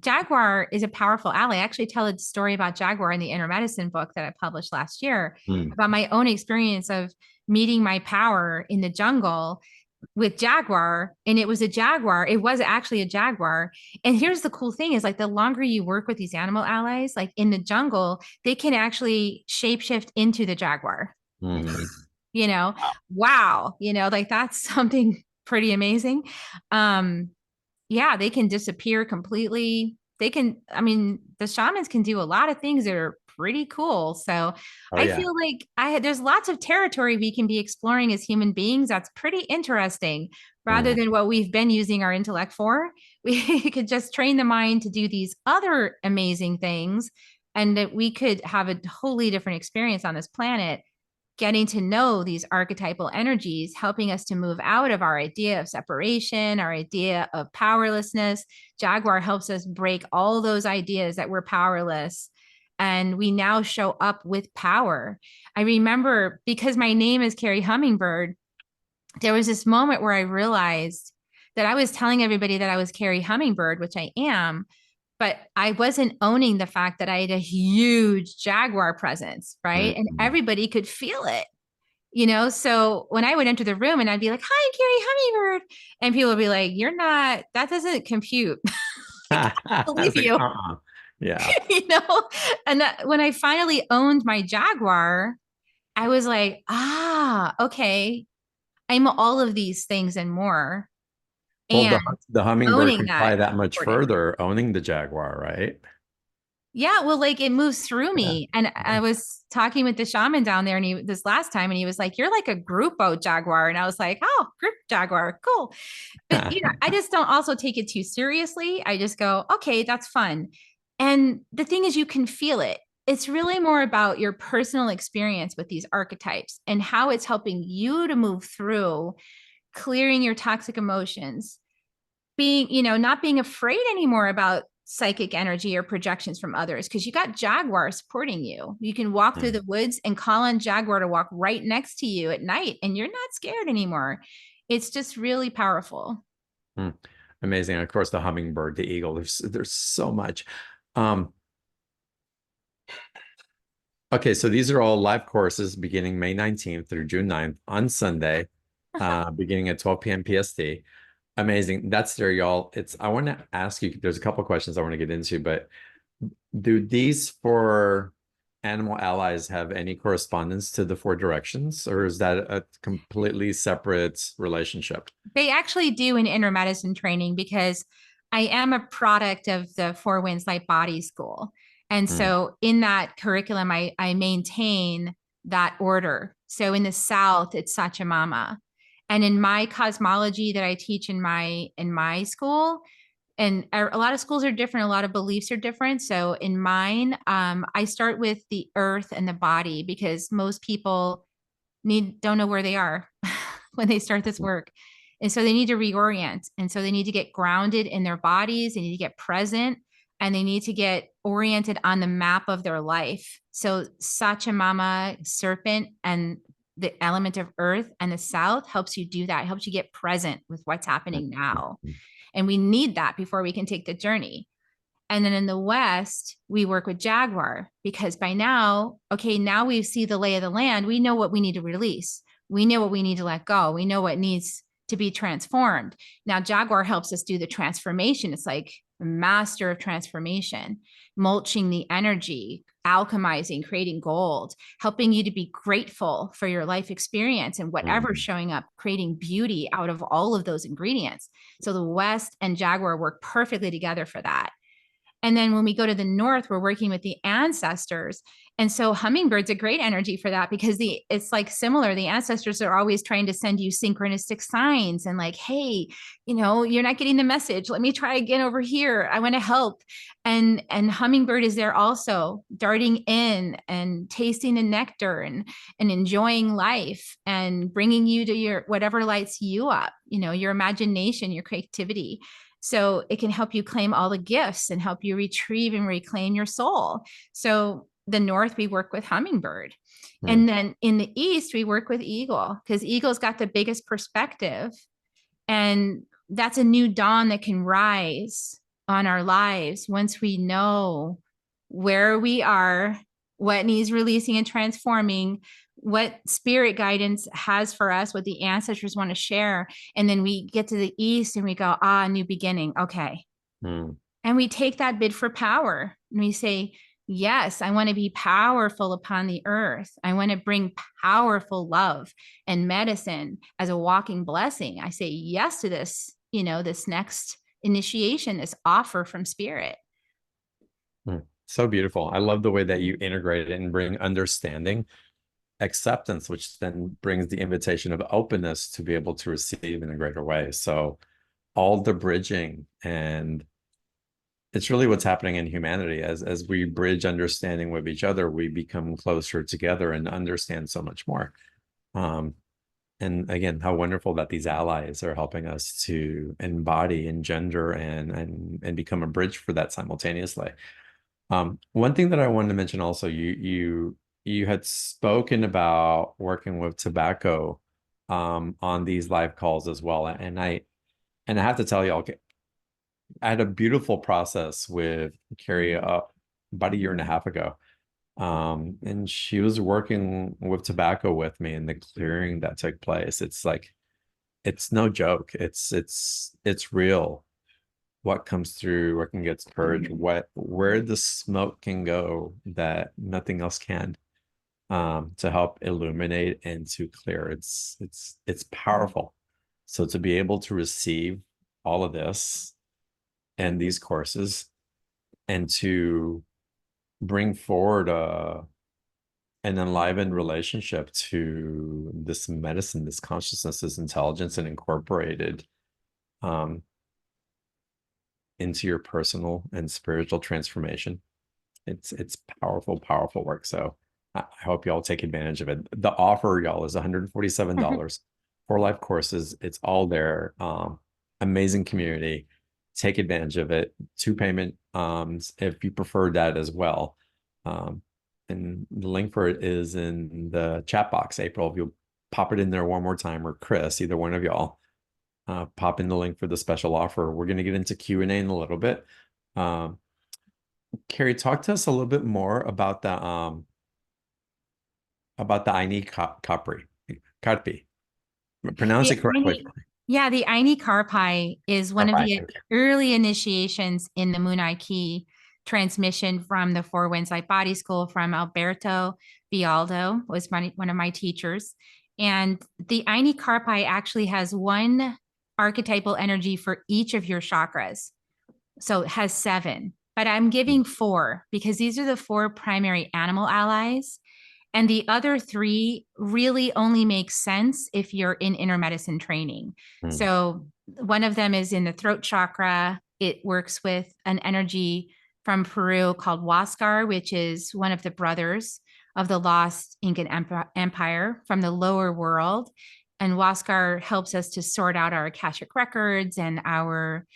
Jaguar is a powerful ally. I actually tell a story about Jaguar in the Inner Medicine book that I published last year, Mm. about my own experience of meeting my power in the jungle with Jaguar. And it was a Jaguar. It was actually a Jaguar. And here's the cool thing is, like, the longer you work with these animal allies, like in the jungle, they can actually shapeshift into the Jaguar, Mhm. you know, Wow. wow, like that's something pretty amazing. Um, yeah, they can disappear completely. I mean, the shamans can do a lot of things that are pretty cool. So Oh, I yeah. feel like there's lots of territory we can be exploring as human beings. That's pretty interesting, rather Mhm. than what we've been using our intellect for. We could just train the mind to do these other amazing things, and that we could have a totally different experience on this planet, getting to know these archetypal energies, helping us to move out of our idea of separation, our idea of powerlessness. Jaguar helps us break all those ideas that we're powerless. And we now show up with power. I remember, because my name is Kerri Hummingbird, there was this moment where I realized that I was telling everybody that I was Kerri Hummingbird, which I am, but I wasn't owning the fact that I had a huge Jaguar presence, right? And Mhm. everybody could feel it. So when I would enter the room and I'd be like, hi, Kerri Hummingbird, and people would be like, you're not, that doesn't compute. I can't I believe was like, you. Yeah. you know? And that, when I finally owned my Jaguar, I was like, ah, okay, I'm all of these things and more. Well, And the hummingbird owning can that fly is that much important. further owning the jaguar, right? Yeah, well, like it moves through Yeah. me. And I was talking with the shaman down there, and he this last time, and he was like, "You're like a Grupo Jaguar," and I was like, "Oh, group Jaguar, cool." But Yeah. I just don't also take it too seriously. I just go, "Okay, that's fun." And the thing is, you can feel it. It's really more about your personal experience with these archetypes and how it's helping you to move through clearing your toxic emotions, being, not being afraid anymore about psychic energy or projections from others, because you got Jaguar supporting you. You can walk through Mm, the woods and call on Jaguar to walk right next to you at night, and you're not scared anymore. It's just really powerful. mm. Amazing. Of course, the hummingbird, the eagle, there's so much. Um, okay, so these are all live courses beginning May 19th through June 9th on Sunday, beginning at 12 p.m. PST. Amazing. That's there, y'all. I want to ask you, there's a couple of questions I want to get into, but do these four animal allies have any correspondence to the four directions, or is that a completely separate relationship? They actually do in inner medicine training, because I am a product of the Four Winds Light Body School. And Mm, so in that curriculum, I maintain that order. So in the South, it's Sachamama. And in my cosmology that I teach in my school, and a lot of schools are different, a lot of beliefs are different. So in mine, I start with the earth and the body, because most people don't know where they are when they start this work. And so they need to reorient. And so they need to get grounded in their bodies. They need to get present, and they need to get oriented on the map of their life. So Sachamama, serpent, and the element of earth and the south helps you do that. It helps you get present with what's mm, happening now. mm, And we need that before we can take the journey. And then in the West, we work with Jaguar, because by now, okay, now we see the lay of the land. We know what we need to release. We know what we need to let go. We know what needs to be transformed. Now, Jaguar helps us do the transformation. It's like the master of transformation, mulching the energy, alchemizing, creating gold, helping you to be grateful for your life experience and whatever's mm, showing up, creating beauty out of all of those ingredients. So the West and Jaguar work perfectly together for that. And then when we go to the north, we're working with the ancestors. And so hummingbird's a great energy for that, because it's like similar. The ancestors are always trying to send you synchronistic signs and like, hey, you're not getting the message. Let me try again over here. I want to help. And hummingbird is there also, darting in and tasting the nectar and enjoying life and bringing you to your whatever lights you up, your imagination, your creativity. So it can help you claim all the gifts and help you retrieve and reclaim your soul. So the north, we work with hummingbird. mm, And then in the east, we work with eagle, because eagle's got the biggest perspective. And that's a new dawn that can rise on our lives once we know where we are, what needs releasing and transforming, what spirit guidance has for us, what the ancestors want to share. And then we get to the east and we go, new beginning. Okay. mm, And we take that bid for power and we say, yes, I want to be powerful upon the earth. I want to bring powerful love and medicine as a walking blessing. I say yes to this, this next initiation, this offer from spirit. mm. So beautiful. I love the way that you integrate it and bring understanding, acceptance, which then brings the invitation of openness to be able to receive in a greater way. So all the bridging, and it's really what's happening in humanity. As we bridge understanding with each other, we become closer together and understand so much more. Um, and again, how wonderful that these allies are helping us to embody, engender, and become a bridge for that simultaneously. One thing that I wanted to mention also, you had spoken about working with tobacco on these live calls as well. And I have to tell you, okay, I had a beautiful process with Kerri about a year and a half ago. And she was working with tobacco with me and the clearing that took place. It's like it's no joke. It's real. what comes through, what can get purged, where the smoke can go that nothing else can, to help illuminate and to clear. It's powerful. So to be able to receive all of this and these courses, and to bring forward an enlivened relationship to this medicine, this consciousness, this intelligence, and incorporated um, into your personal and spiritual transformation. It's powerful, powerful work. So I hope y'all take advantage of it. The offer, y'all, is $147 for life courses. It's all there. Amazing community. Take advantage of it. 2 payment, if you prefer that as well. And the link for it is in the chat box. April, if you'll pop it in there one more time, or Chris, either one of y'all, pop in the link for the special offer. We're going to get into Q&A in a little bit. Kerri, talk to us a little bit more about the Aini Karpi. Pronounce it correctly. Yeah, the Aini Karpi is one of the early initiations in the Moon Key transmission from the Four Winds Light Body School, from Alberto Vialdo, was one of my teachers. And the Aini Karpi actually has one archetypal energy for each of your chakras. So it has 7, but I'm giving 4 because these are the 4 primary animal allies. And the other 3 really only make sense if you're in inner medicine training. So one of them is in the throat chakra. It works with an energy from Peru called Huáscar, which is one of the brothers of the lost Incan Empire from the lower world. And Huáscar helps us to sort out our Akashic records and our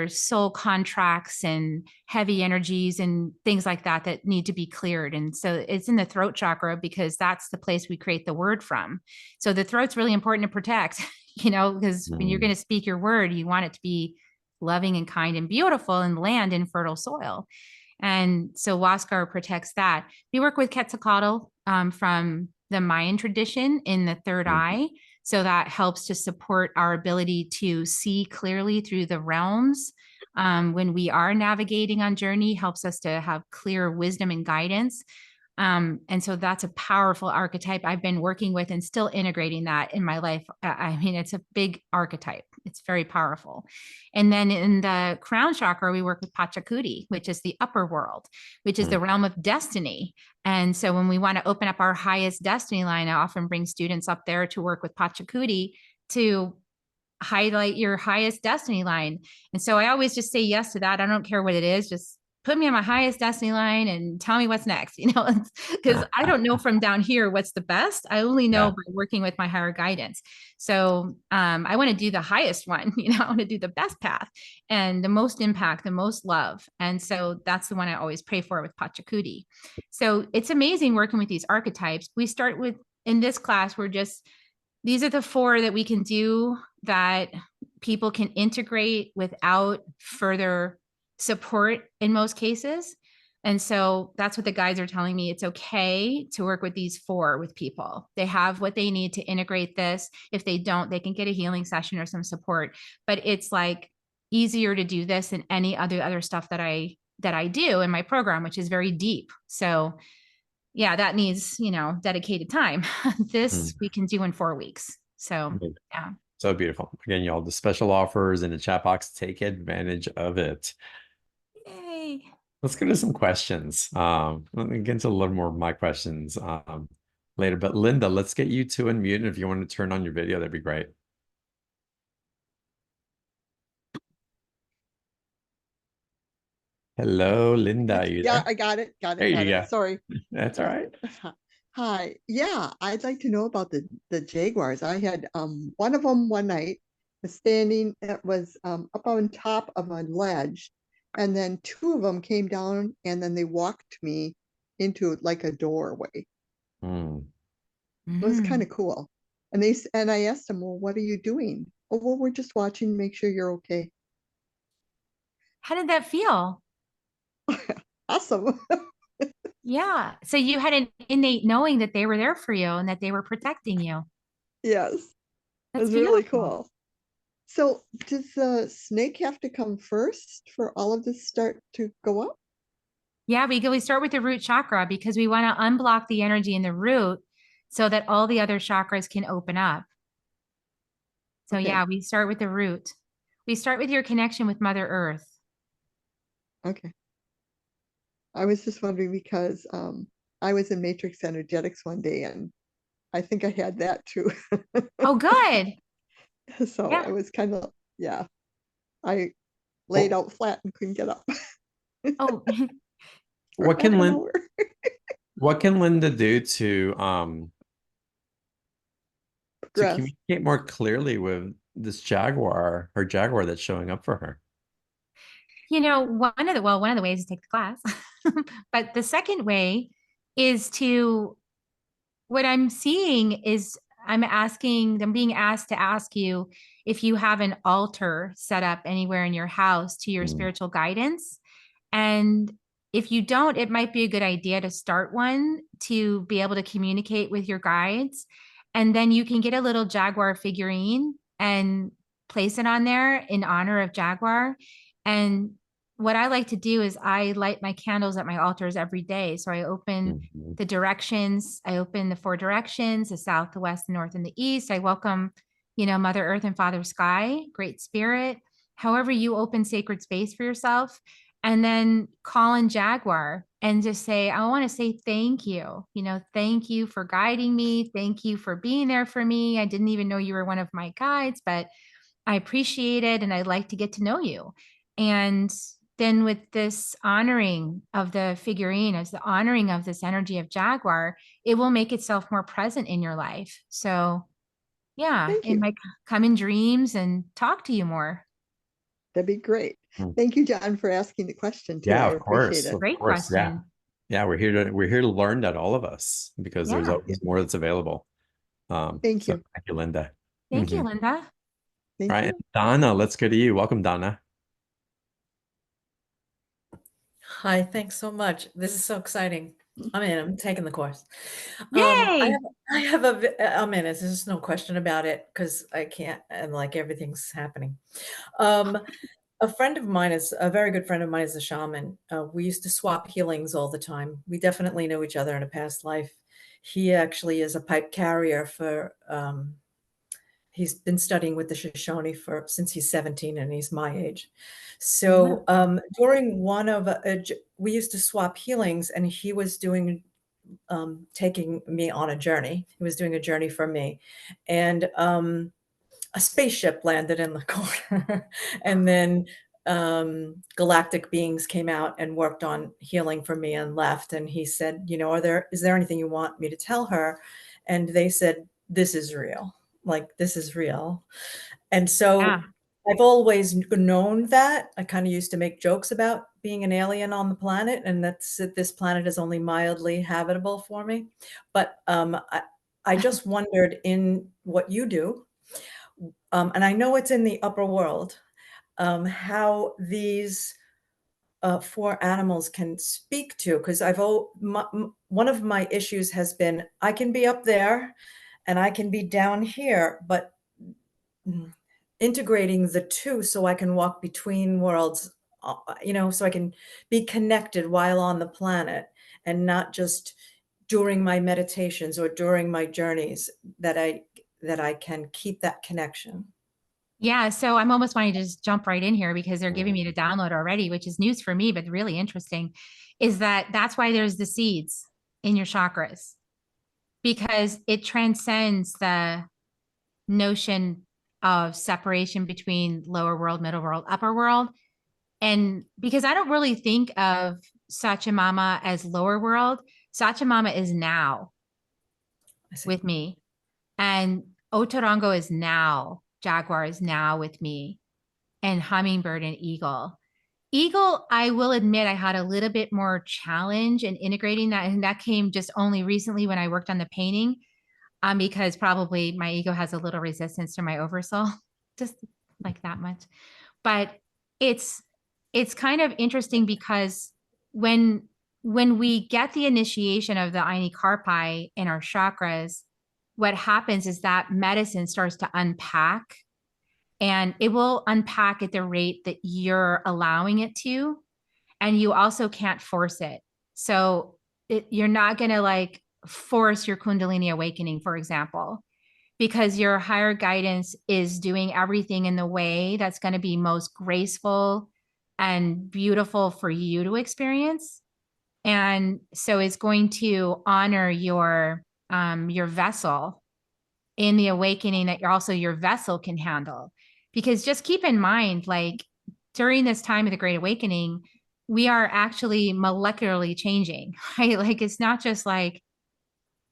soul contracts and heavy energies and things like that that need to be cleared. And so it's in the throat chakra because that's the place we create the word from. So the throat's really important to protect, because when you're going to speak your word, you want it to be loving and kind and beautiful and land in fertile soil. And so Huáscar protects that. We work with Quetzalcoatl from the Mayan tradition in the third eye. So that helps to support our ability to see clearly through the realms. When we are navigating on journey, helps us to have clear wisdom and guidance. And so that's a powerful archetype I've been working with and still integrating that in my life. I mean, it's a big archetype. It's very powerful. And then in the crown chakra, we work with Pachacuti, which is the upper world, which is the realm of destiny. And so when we want to open up our highest destiny line, I often bring students up there to work with Pachacuti to highlight your highest destiny line. And so I always just say yes to that. I don't care what it is. Just put me on my highest destiny line and tell me what's next, because I don't know from down here what's the best. I only know by working with my higher guidance. So I want to do the highest one, I want to do the best path and the most impact, the most love. And so that's the one I always pray for with Pachacuti. So it's amazing working with these archetypes. We start with, in this class, these are the 4 that we can do that people can integrate without further support in most cases. And so that's what the guides are telling me. It's okay to work with these 4 with people. They have what they need to integrate this. If they don't, they can get a healing session or some support. But it's like easier to do this than any other stuff that I do in my program, which is very deep. So yeah, that needs, dedicated time. This we can do in 4 weeks. So yeah. So beautiful. Again, y'all, the special offers in the chat box, take advantage of it. Yay. Let's get to some questions. Let me get into a little more of my questions later. But Linda, let's get you to unmute. And if you want to turn on your video, that'd be great. Hello, Linda. Are you there? I got it. There you go. Sorry. That's all right. Hi. Yeah, I'd like to know about the jaguars. I had one of them one night was standing. It was up on top of a ledge, and then 2 of them came down, and then they walked me into like a doorway. It was kind of cool. And I asked them, well, what are you doing? Oh, well, we're just watching, make sure you're okay. How did that feel? Awesome. Yeah. So you had an innate knowing that they were there for you and that they were protecting you. Yes. That's it was really beautiful. cool. So does the snake have to come first for all of this start to go up? Yeah, we start with the root chakra because we want to unblock the energy in the root so that all the other chakras can open up. So Okay. yeah, we start with the root. We start with your connection with Mother Earth. Okay. I was just wondering because I was in Matrix Energetics one day and I think I had that too. Oh, good. So Yeah. I was kind of, yeah, I laid Well, out flat and couldn't get up Oh, for what half can an Lin hour. what can Linda do to Progress. communicate more clearly with this jaguar, her jaguar that's showing up for her? one of the ways is take the class. But the second way is to what I'm seeing is I'm being asked to ask you if you have an altar set up anywhere in your house to your Mm, spiritual guidance. And if you don't, it might be a good idea to start one to be able to communicate with your guides. And then you can get a little Jaguar figurine and place it on there in honor of Jaguar. And what I like to do is I light my candles at my altars every day. So I open mhm, the directions. I open the four directions, the south, the west, the north, and the east. I welcome, Mother Earth and Father Sky, Great Spirit, however you open sacred space for yourself. And then call in Jaguar and just say, I want to say thank you. Thank you for guiding me. Thank you for being there for me. I didn't even know you were one of my guides, but I appreciate it and I'd like to get to know you. And then with this honoring of the figurine, as the honoring of this energy of Jaguar, it will make itself more present in your life. So yeah, Thank it you. might come in dreams and talk to you more. That'd be great. mm. Thank you, John, for asking the question too. Yeah, I of appreciate course, it. of Great course. Yeah. question. Yeah, we're here to learn that, all of us, because there's Yeah. Yeah. always more that's available. Thank So you. thank you, Linda. Thank you, Mhm. Linda. All Thank right, you. Donna, let's go to you. Welcome, Donna. Hi, thanks so much. This is so exciting. I'm taking the course. I Yay. have I have a v I'm in it. There's no question about it because I can't and, like, everything's happening. Um, a friend of mine is a very good friend of mine is a shaman. We used to swap healings all the time. We definitely knew each other in a past life. He actually is a pipe carrier for, he's been studying with the Shoshone for since he's 17 and he's my age. So Beautiful. during one of we used to swap healings, and he was doing taking me on a journey. He was doing a journey for me, and a spaceship landed in the corner, and then galactic beings came out and worked on healing for me and left. And he said, is there anything you want me to tell her? And they said, this is real. Like, this is real. And Yeah. so I've always known that. I kind of used to make jokes about being an alien on the planet, and that this planet is only mildly habitable for me. But I just wondered, in what you do, and I know it's in the upper world, how these four animals can speak to, because one of my issues has been I can be up there and I can be down here, but mm, integrating the two so I can walk between worlds, so I can be connected while on the planet and not just during my meditations or during my journeys, that I can keep that connection. Yeah, so I'm almost wanting to just jump right in here because they're giving me Mm, to download already, which is news for me, but really interesting, is that's why there's the seeds in your chakras, because it transcends the notion of separation between lower world, middle world, upper world. And because I don't really think of Sachamama as lower world, Sachamama is now I see. with me. And Otorongo is now, Jaguar is now with me, and Hummingbird and Eagle. Eagle, I will admit, I had a little bit more challenge in integrating that. And that came just only recently when I worked on the painting, because probably my ego has a little resistance to my oversoul, just like that much. But it's it's kind of interesting because when when we get the initiation of the Aini Karpai in our chakras, what happens is that medicine starts to unpack and it will unpack at the rate that you're allowing it to. And you also can't force it. So you're not going to like force your Kundalini awakening, for example, because your higher guidance is doing everything in the way that's going to be most graceful and beautiful for you to experience. And so it's going to honor your vessel in the awakening that you're also your vessel can handle. Because just keep in mind, like during this time of the Great Awakening, we are actually molecularly changing, right? Like it's not just like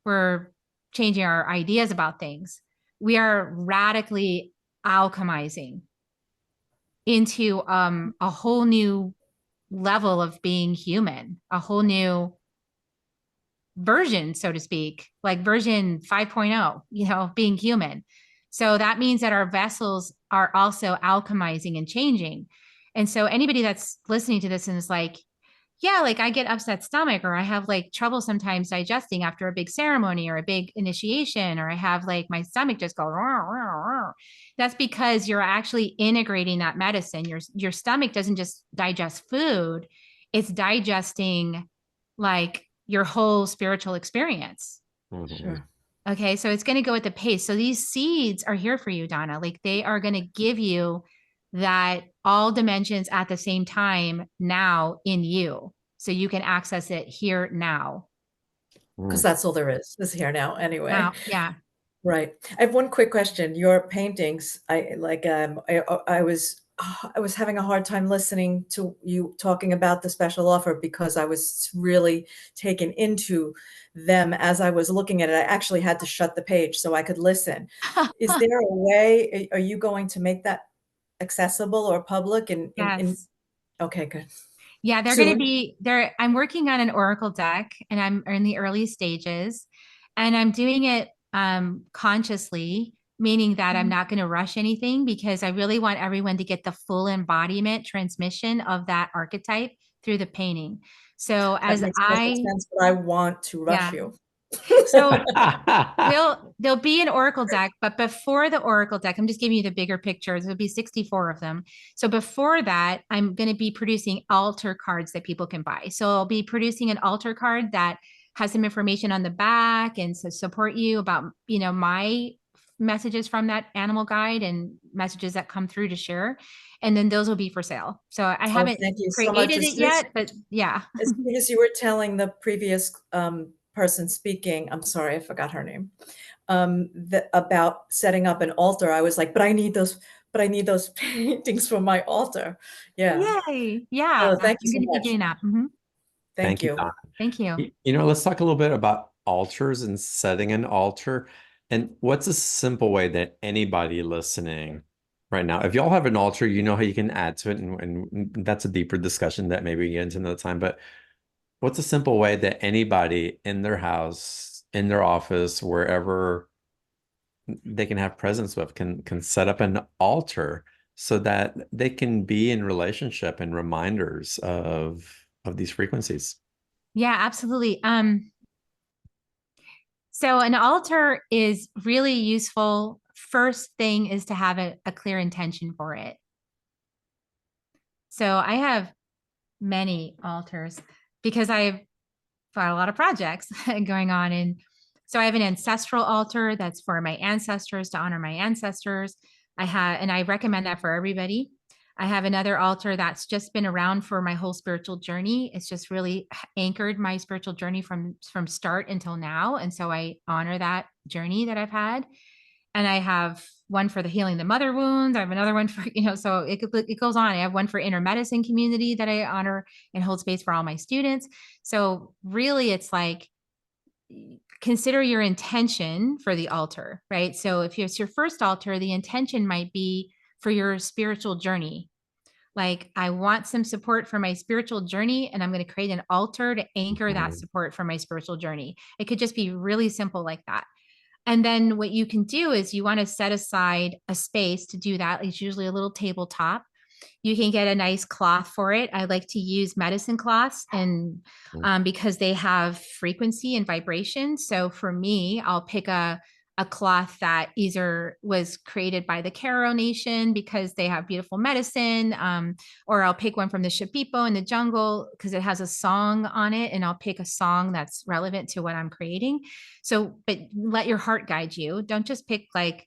we're changing our ideas about things. We are radically alchemizing into a whole new level of being human, a whole new version, so to speak, like version 5.0, you know, being human. So that means that our vessels are also alchemizing and changing. And so anybody that's listening to this and is like, yeah, like I get upset stomach, or I have like trouble sometimes digesting after a big ceremony or a big initiation, or I have like my stomach just go, rah, rah, rah. That's because you're actually integrating that medicine. Your stomach doesn't just digest food, it's digesting like your whole spiritual experience. Sure. Okay. So it's going to go at the pace. So these seeds are here for you, Donna. Like they are going to give you that all dimensions at the same time now in you. So you can access it here now. Because that's all there is here now anyway. Now, yeah. Right. I have one quick question. Your paintings, I was having a hard time listening to you talking about the special offer because I was really taken into them as I was looking at it. I actually had to shut the page so I could listen. Is there a way, are you going to make that accessible or public? Yes. Okay, good. Yeah, they're going to be there. I'm working on an oracle deck and I'm in the early stages, and I'm doing it consciously, meaning that I'm not going to rush anything because I really want everyone to get the full embodiment transmission of that archetype through the painting. So That makes perfect sense, but I want to rush you. So there'll be an oracle deck, but before the oracle deck, I'm just giving you the bigger pictures. There'll be 64 of them. So before that, I'm going to be producing altar cards that people can buy. So I'll be producing an altar card that has some information on the back and to support you about, you know, my messages from that animal guide and messages that come through to share. And then those will be for sale. So I haven't created it yet, but yeah. As soon as you were telling the previous person speaking, I'm sorry, I forgot her name, about setting up an altar, I was like, but I need those paintings for my altar. Yeah. Yay. Yeah. Oh, thank you so I'm going to be much. doing that. Mm-hmm. Thank you. Donna. Thank you. You know, let's talk a little bit about altars and setting an altar. And what's a simple way that anybody listening right now, if y'all have an altar, you know how you can add to it. And that's a deeper discussion that maybe we get into another time. But what's a simple way that anybody in their house, in their office, wherever they can have presence with, can set up an altar so that they can be in relationship and reminders of these frequencies? Yeah, absolutely. So an altar is really useful. First thing is to have a clear intention for it. So I have many altars because I've got a lot of projects going on. And so I have an ancestral altar that's for my ancestors, to honor my ancestors. And I recommend that for everybody. I have another altar that's just been around for my whole spiritual journey. It's just really anchored my spiritual journey from start until now. And so I honor that journey that I've had. And I have one for the healing the mother wounds. I have another one for, so it goes on. I have one for inner medicine community that I honor and hold space for all my students. So really it's like, consider your intention for the altar, right? So if it's your first altar, the intention might be for your spiritual journey. Like, I want some support for my spiritual journey, and I'm going to create an altar to anchor that support for my spiritual journey. It could just be really simple like that. And then what you can do is you want to set aside a space to do that. It's usually a little tabletop. You can get a nice cloth for it. I like to use medicine cloths, and because they have frequency and vibration. So for me, I'll pick a a cloth that either was created by the Caro Nation because they have beautiful medicine, or I'll pick one from the Shipibo in the jungle because it has a song on it, and I'll pick a song that's relevant to what I'm creating. So, but let your heart guide you. Don't just pick like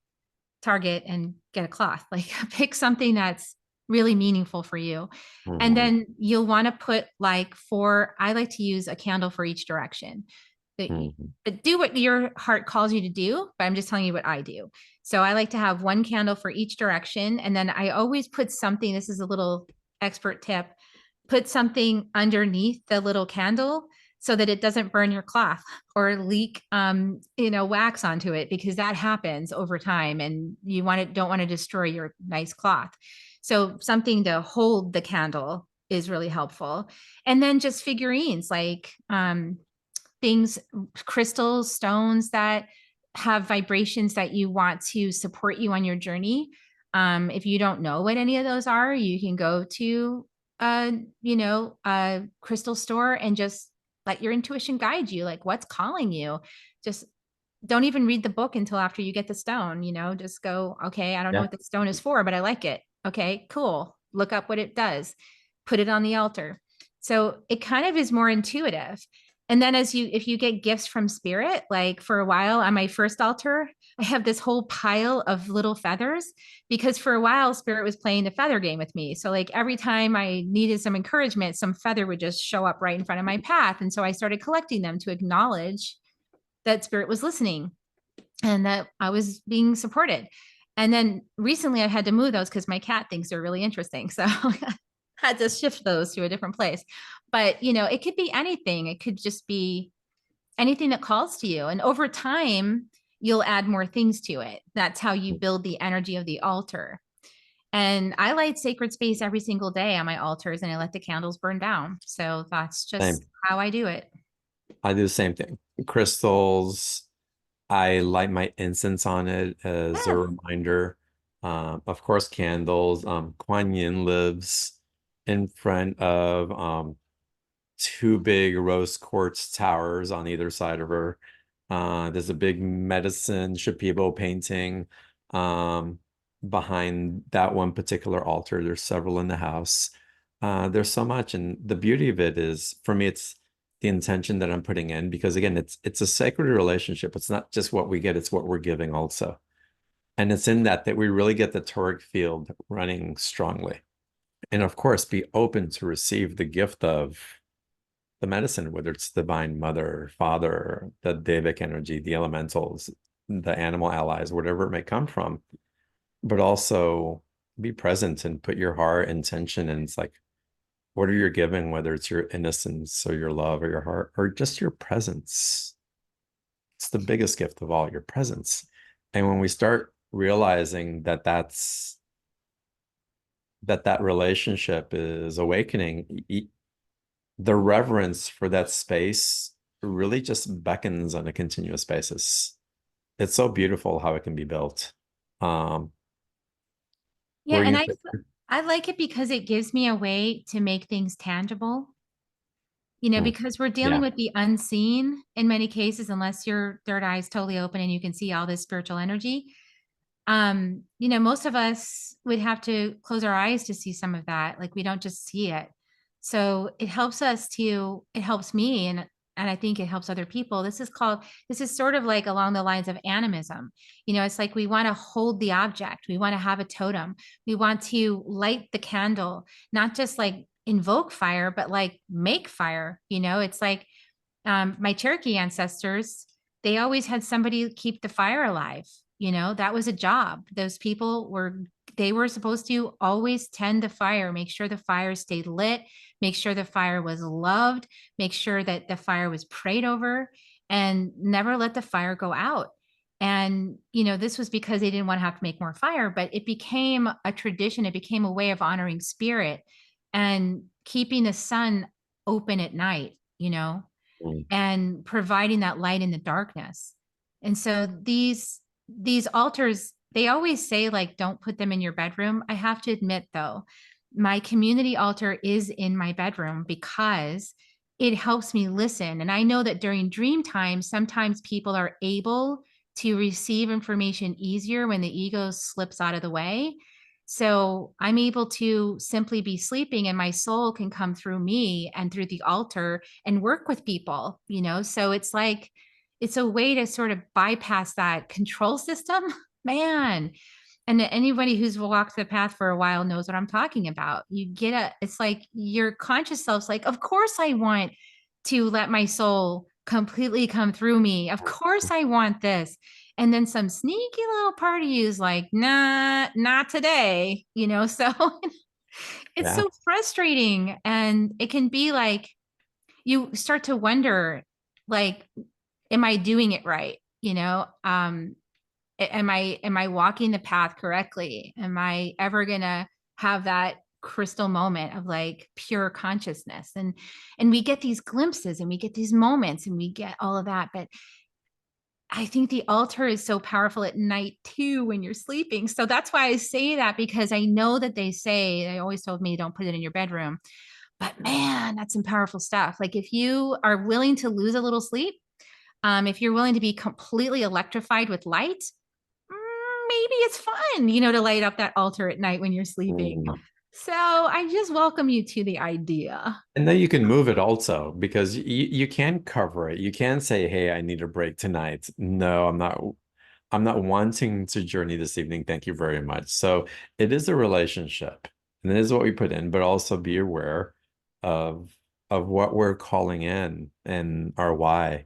Target and get a cloth. Like pick something that's really meaningful for you. And then you'll want to put like I like to use a candle for each direction. But do what your heart calls you to do, but I'm just telling you what I do. So I like to have one candle for each direction. And then I always put something, this is a little expert tip, put something underneath the little candle so that it doesn't burn your cloth or leak, wax onto it, because that happens over time and you don't want to destroy your nice cloth. So something to hold the candle is really helpful. And then just figurines like, things, crystals, stones that have vibrations that you want to support you on your journey. If you don't know what any of those are, you can go to a crystal store and just let your intuition guide you, like what's calling you. Just don't even read the book until after you get the stone, just go, okay, I don't know what the stone is for, but I like it. Okay, cool. Look up what it does. Put it on the altar. So it kind of is more intuitive. And then if you get gifts from spirit, like for a while on my first altar, I have this whole pile of little feathers because for a while spirit was playing the feather game with me. So like every time I needed some encouragement, some feather would just show up right in front of my path. And so I started collecting them to acknowledge that spirit was listening and that I was being supported. And then recently I had to move those because my cat thinks they're really interesting. So had to shift those to a different place. But, it could be anything. It could just be anything that calls to you. And over time, you'll add more things to it. That's how you build the energy of the altar. And I light sacred space every single day on my altars and I let the candles burn down. So that's just how I do it. I do the same thing. Crystals, I light my incense on it as a reminder. Of course, candles. Kuan Yin lives in front of two big rose quartz towers on either side of her. There's a big medicine Shipibo painting behind that one particular altar. There's several in the house. There's so much, and the beauty of it is, for me, it's the intention that I'm putting in, because again, it's a sacred relationship. It's not just what we get, it's what we're giving also. And it's in that we really get the toric field running strongly. And of course, be open to receive the gift of the medicine, whether it's divine mother, father, the Devic energy, the elementals, the animal allies, whatever it may come from, but also be present and put your heart intention. And it's like, what are you giving, whether it's your innocence or your love or your heart or just your presence? It's the biggest gift of all, your presence. And when we start realizing that that relationship is awakening, the reverence for that space really just beckons on a continuous basis. It's so beautiful how it can be built. Yeah, and I like it because it gives me a way to make things tangible. Because we're dealing with the unseen in many cases, unless your third eye is totally open and you can see all this spiritual energy. Most of us would have to close our eyes to see some of that. Like we don't just see it. So it helps me, and I think it helps other people. This is sort of like along the lines of animism. It's like we want to hold the object. We want to have a totem. We want to light the candle, not just like invoke fire, but like make fire. It's like my Cherokee ancestors, they always had somebody keep the fire alive. That was a job. Those people they were supposed to always tend the fire, make sure the fire stayed lit, make sure the fire was loved, make sure that the fire was prayed over, and never let the fire go out. And, this was because they didn't want to have to make more fire, but it became a tradition. It became a way of honoring spirit and keeping the sun open at night, and providing that light in the darkness. And so these altars, they always say like, don't put them in your bedroom. I have to admit though, my community altar is in my bedroom because it helps me listen. And I know that during dream time, sometimes people are able to receive information easier when the ego slips out of the way. So I'm able to simply be sleeping and my soul can come through me and through the altar and work with people, you know? So it's like, it's a way to sort of bypass that control system, man. And anybody who's walked the path for a while knows what I'm talking about. You get it's like your conscious self's like, of course I want to let my soul completely come through me. Of course I want this. And then some sneaky little part of you is like, nah, not today, you know? So it's Yeah. so frustrating. And it can be like, you start to wonder, like, am I doing it right? You know, am I walking the path correctly? Am I ever gonna have that crystal moment of like pure consciousness? And we get these glimpses and we get these moments and we get all of that. But I think the altar is so powerful at night too when you're sleeping. So that's why I say that, because I know that they always told me don't put it in your bedroom. But man, that's some powerful stuff. Like if you are willing to lose a little sleep, if you're willing to be completely electrified with light, maybe it's fun, you know, to light up that altar at night when you're sleeping. Mm. So I just welcome you to the idea. And then you can move it also, because you can cover it. You can say, hey, I need a break tonight. No, I'm not wanting to journey this evening. Thank you very much. So it is a relationship. And it is what we put in, but also be aware of what we're calling in and our why.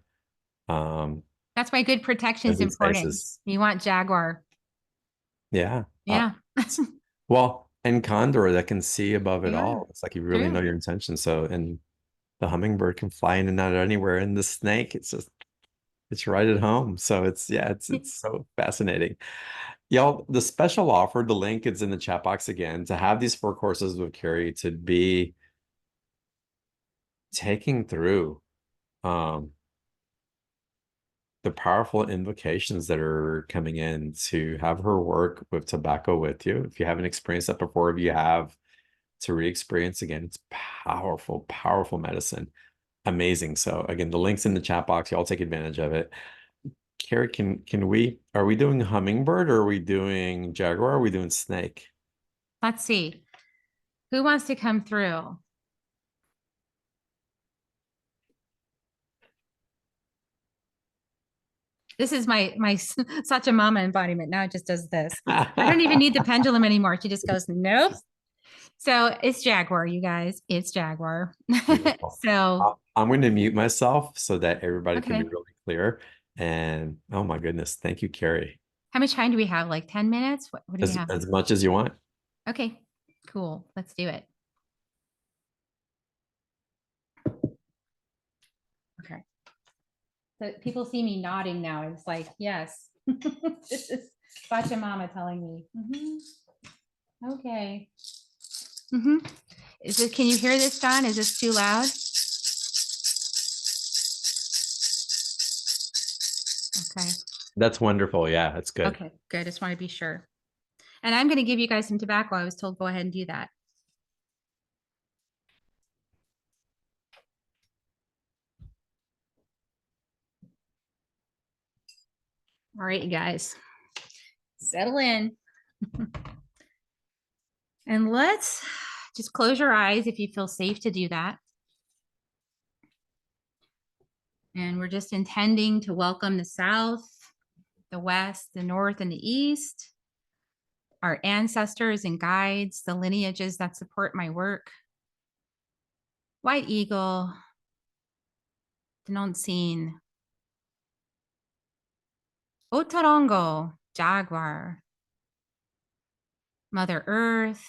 That's why good protection As is these important. spaces. You want Jaguar. Yeah. Yeah. Well, and Condor that can see above it Yeah, all. It's like you really true. know your intention. So, and the hummingbird can fly in and out anywhere. And the snake, it's right at home. So it's so fascinating. Y'all, the special offer, the link is in the chat box again, to have these 4 courses with Kerri, to be taking through the powerful invocations that are coming in, to have her work with tobacco with you. If you haven't experienced that before, if you have, to re-experience again, it's powerful, powerful medicine. Amazing. So again, the link's in the chat box. Y'all take advantage of it. Kerri, are we doing hummingbird, or are we doing jaguar? Or are we doing snake? Let's see. Who wants to come through? This is my Sachamama embodiment. Now it just does this. I don't even need the pendulum anymore. She just goes, nope. So it's Jaguar, you guys. It's Jaguar. So I'm going to mute myself so that everybody can be okay. really clear. And oh my goodness, thank you, Kerri. How much time do we have? Like 10 minutes? What do we have? As much as you want. Okay, cool. Let's do it. Okay. So people see me nodding now. It's like, yes. This is Pachamama telling me. Okay. Is this, can you hear this, John? Is this too loud? Okay. That's wonderful. Yeah, that's good. Okay, good. Just want to be sure. And I'm going to give you guys some tobacco. I was told go ahead and do that. All right, you guys, settle in. And let's just close your eyes if you feel safe to do that. And we're just intending to welcome the South, the West, the North, and the East, our ancestors and guides, the lineages that support my work. White Eagle, Denonsin, Otarongo, Jaguar, Mother Earth,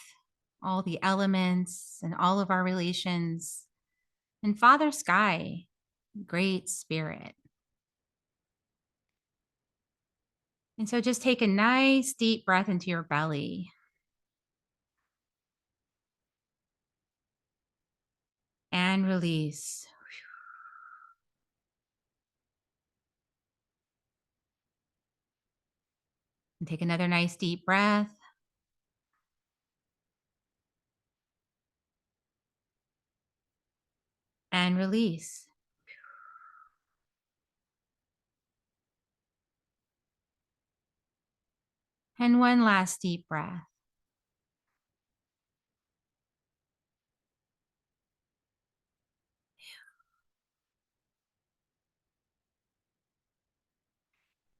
all the elements and all of our relations, and Father Sky, Great Spirit. And so just take a nice deep breath into your belly. And release. And take another nice deep breath. And release. And one last deep breath.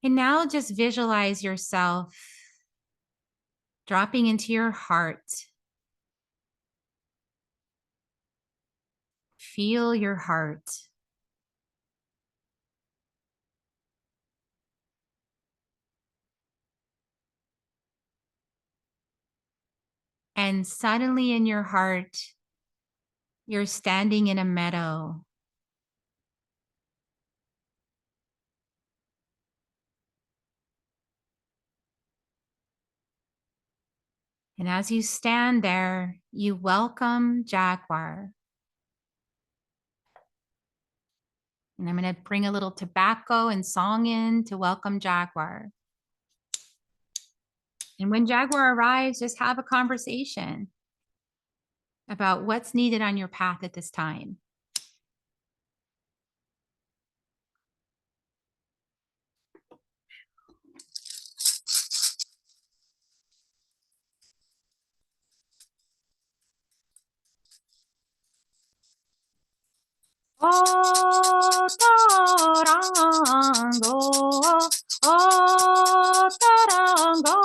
And now just visualize yourself dropping into your heart. Feel your heart. And suddenly in your heart, you're standing in a meadow. And as you stand there, you welcome Jaguar. And I'm going to bring a little tobacco and song in to welcome Jaguar. And when Jaguar arrives, just have a conversation about what's needed on your path at this time. Oh, tarango, oh, tarango,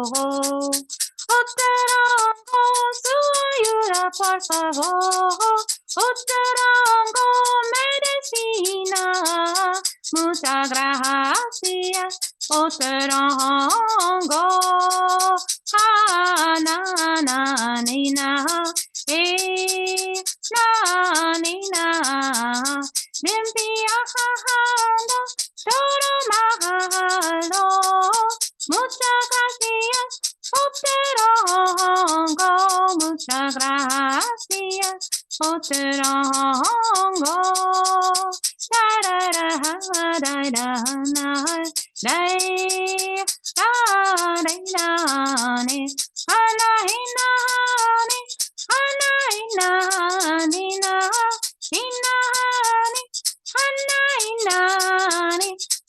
oh, tarango, suyura, por favor, oh, tarango, medicina, muchas gracias, oh, tarango, ah, na, na, nina, na, nina, limpiando todo malo, muchas gracias, Oterongo, muchas gracias, Oterongo, da da da da da da, day, da da da, ana ina, ana ina, nina, ina, ana ina,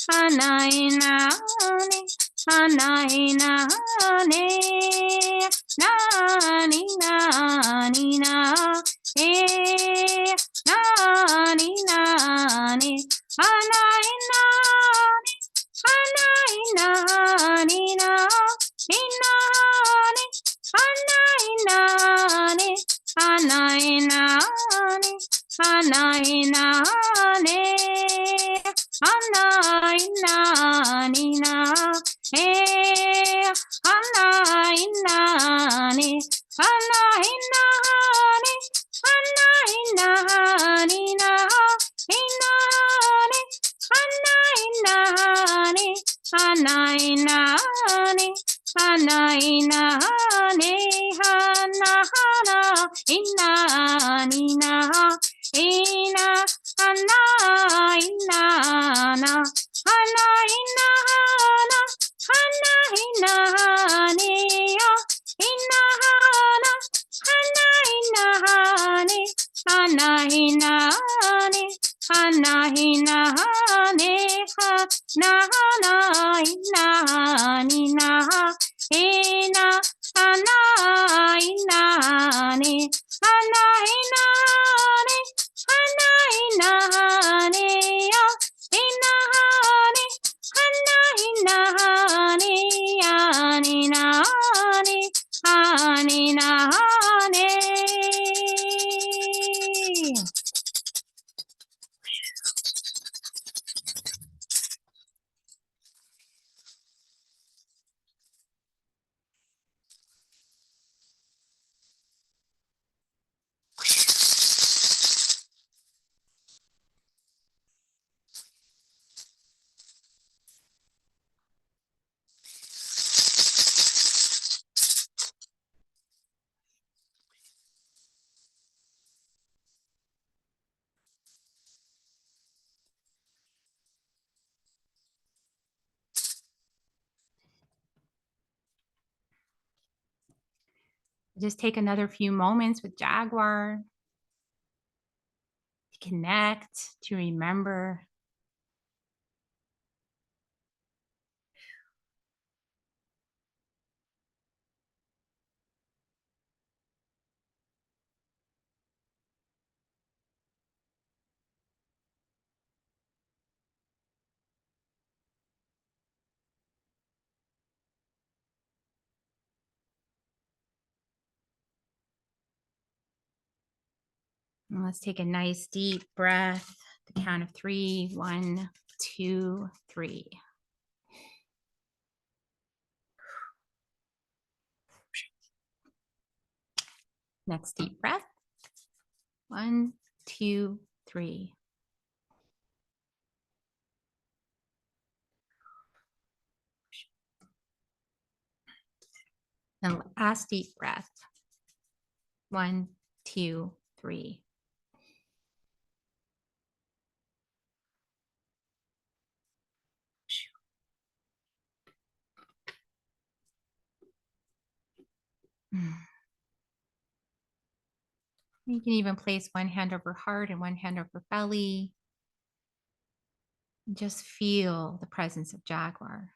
ana ina, ana ina, na ni na ni na, na ni na ni, ana ina, ana ina, ni na, ina ni, ana ina ni, ana ina ni, ana ina ni, ana ina ni na, ana ina ni, ana ina ni, ana ina ni na, ina ni, ana ina ni, ana ina ni, ana ina ni, ana hana, ina ni na, ina, ana ina na, ana ina na, ana ina ni, ina na, ana ina ni, ana ina ni, ana ina ni, na na ina ni na, ina, ana ina ni, ana ina ni, ana ina ni, ina ni, ana ina ni, ani na ni, ani na ni. Just take another few moments with Jaguar to connect, to remember. And let's take a nice deep breath. The count of 3. 1, 2, 3. Next deep breath. 1, 2, 3. And last deep breath. 1, 2, 3. You can even place one hand over heart and one hand over belly. And just feel the presence of Jaguar.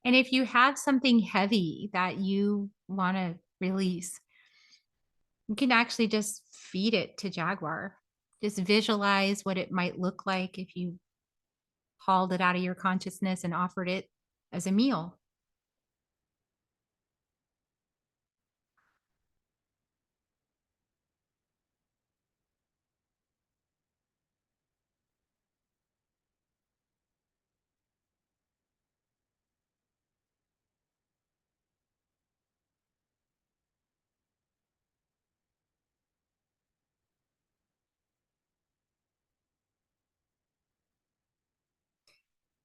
And if you have something heavy that you want to release, you can actually just feed it to Jaguar. Just visualize what it might look like if you hauled it out of your consciousness and offered it as a meal.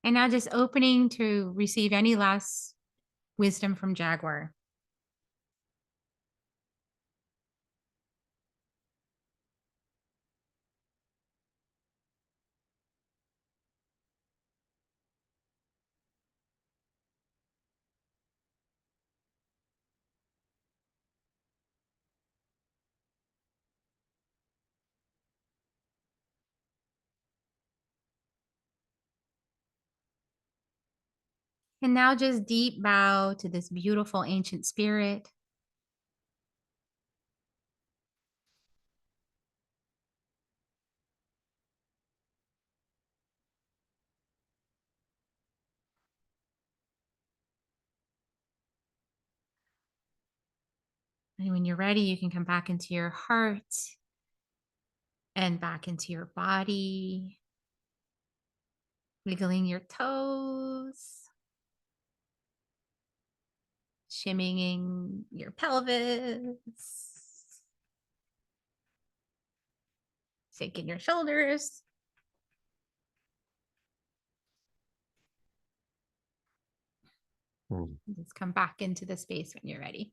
And now just opening to receive any last wisdom from Jaguar. And now just deep bow to this beautiful ancient spirit. And when you're ready, you can come back into your heart and back into your body, wiggling your toes, shimmying your pelvis, shaking your shoulders. Just come back into the space when you're ready.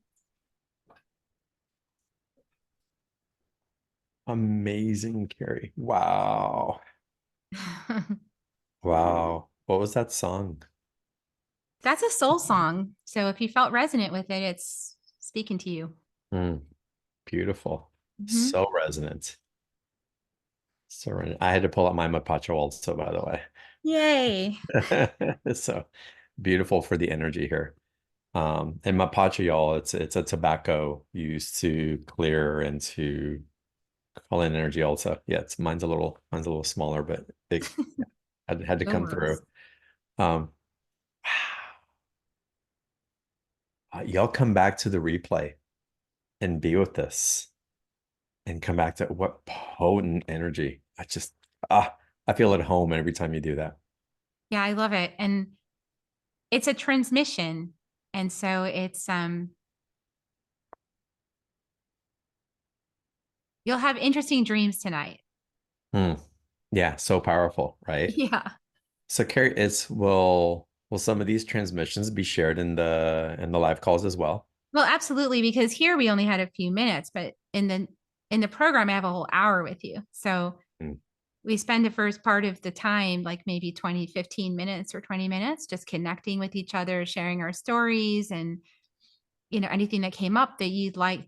Amazing, Kerri. Wow. Wow. What was that song? That's a soul song. So if you felt resonant with it, it's speaking to you. Beautiful. So resonant. So I had to pull out my mapacho also, by the way. Yay. So beautiful for the energy here. And mapacho, y'all, it's a tobacco used to clear and to call in energy also. Yeah, mine's a little smaller, but it had to come through. Y'all come back to the replay and be with this and come back to what potent energy. I feel at home every time you do that. Yeah, I love it. And it's a transmission. And so it's you'll have interesting dreams tonight. Yeah, so powerful, right? Yeah. So Kerri, will some of these transmissions be shared in the live calls as well? Well, absolutely, because here we only had a few minutes, but in the program I have a whole hour with you. So we spend the first part of the time, like maybe 20, 15 minutes or 20 minutes, just connecting with each other, sharing our stories and, anything that came up that you'd like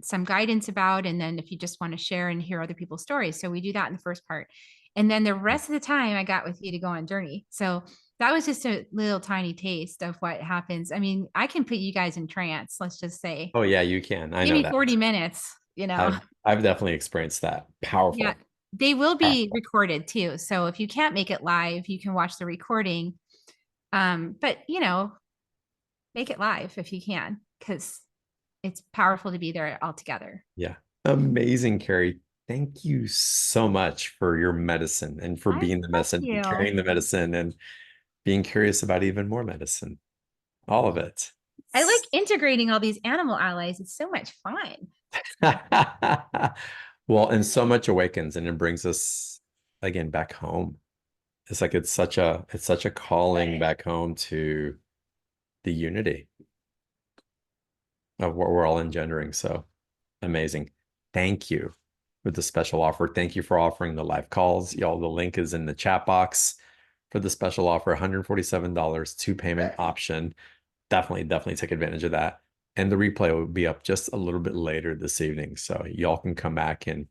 some guidance about. And then if you just want to share and hear other people's stories. So we do that in the first part. And then the rest of the time I got with you to go on journey. So that was just a little tiny taste of what happens. I mean, I can put you guys in trance, let's just say. Oh yeah, you can. I Give know me that. 40 minutes, I've definitely experienced that. Powerful. Yeah. They will be Powerful. recorded too. So if you can't make it live, you can watch the recording. But make it live if you can, because it's powerful to be there all together. Yeah. Amazing, Kerri. Thank you so much for your medicine and for being the medicine, you. carrying the medicine, and being curious about even more medicine. All of it. I like integrating all these animal allies. It's so much fun. Well, and so much awakens, and it brings us again back home. It's like it's such a calling back home to the unity of what we're all engendering. So amazing. Thank you for the special offer. Thank you for offering the live calls. Y'all, the link is in the chat box for the special offer, $147, 2 payment option. Definitely take advantage of that. And the replay will be up just a little bit later this evening. So y'all can come back and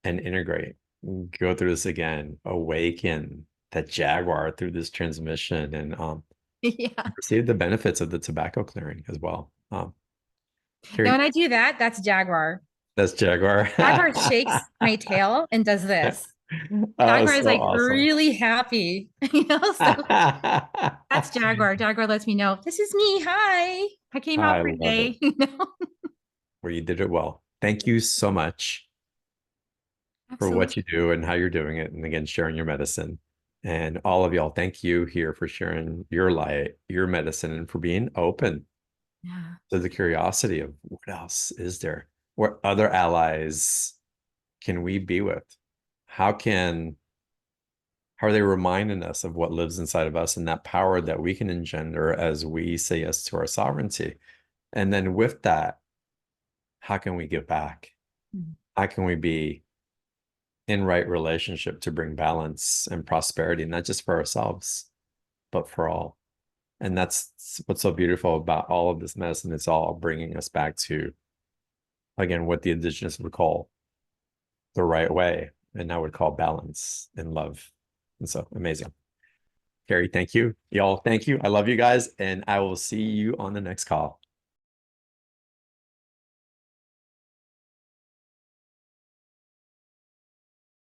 integrate, go through this again, awaken that jaguar through this transmission, and Yeah. receive the benefits of the tobacco clearing as well. Now, when I do that, that's Jaguar. That's Jaguar. Jaguar shakes my tail and does this. Oh, Jaguar is so like awesome. really happy, so that's Jaguar. Jaguar lets me know, this is me. Hi, I came out I for love today. it. Where you did it well. Thank you so much for what you do and how you're doing it. And again, sharing your medicine. And all of y'all, thank you here for sharing your light, your medicine, and for being open Yeah. to the curiosity of what else is there? What other allies can we be with? How are they reminding us of what lives inside of us and that power that we can engender as we say yes to our sovereignty? And then with that, how can we give back? How can we be in right relationship to bring balance and prosperity, not just for ourselves, but for all? And that's what's so beautiful about all of this medicine. It's all bringing us back to, again, what the indigenous would call the right way, and I would call balance and love. And so amazing. Kerri, thank you. Y'all, thank you. I love you guys, and I will see you on the next call.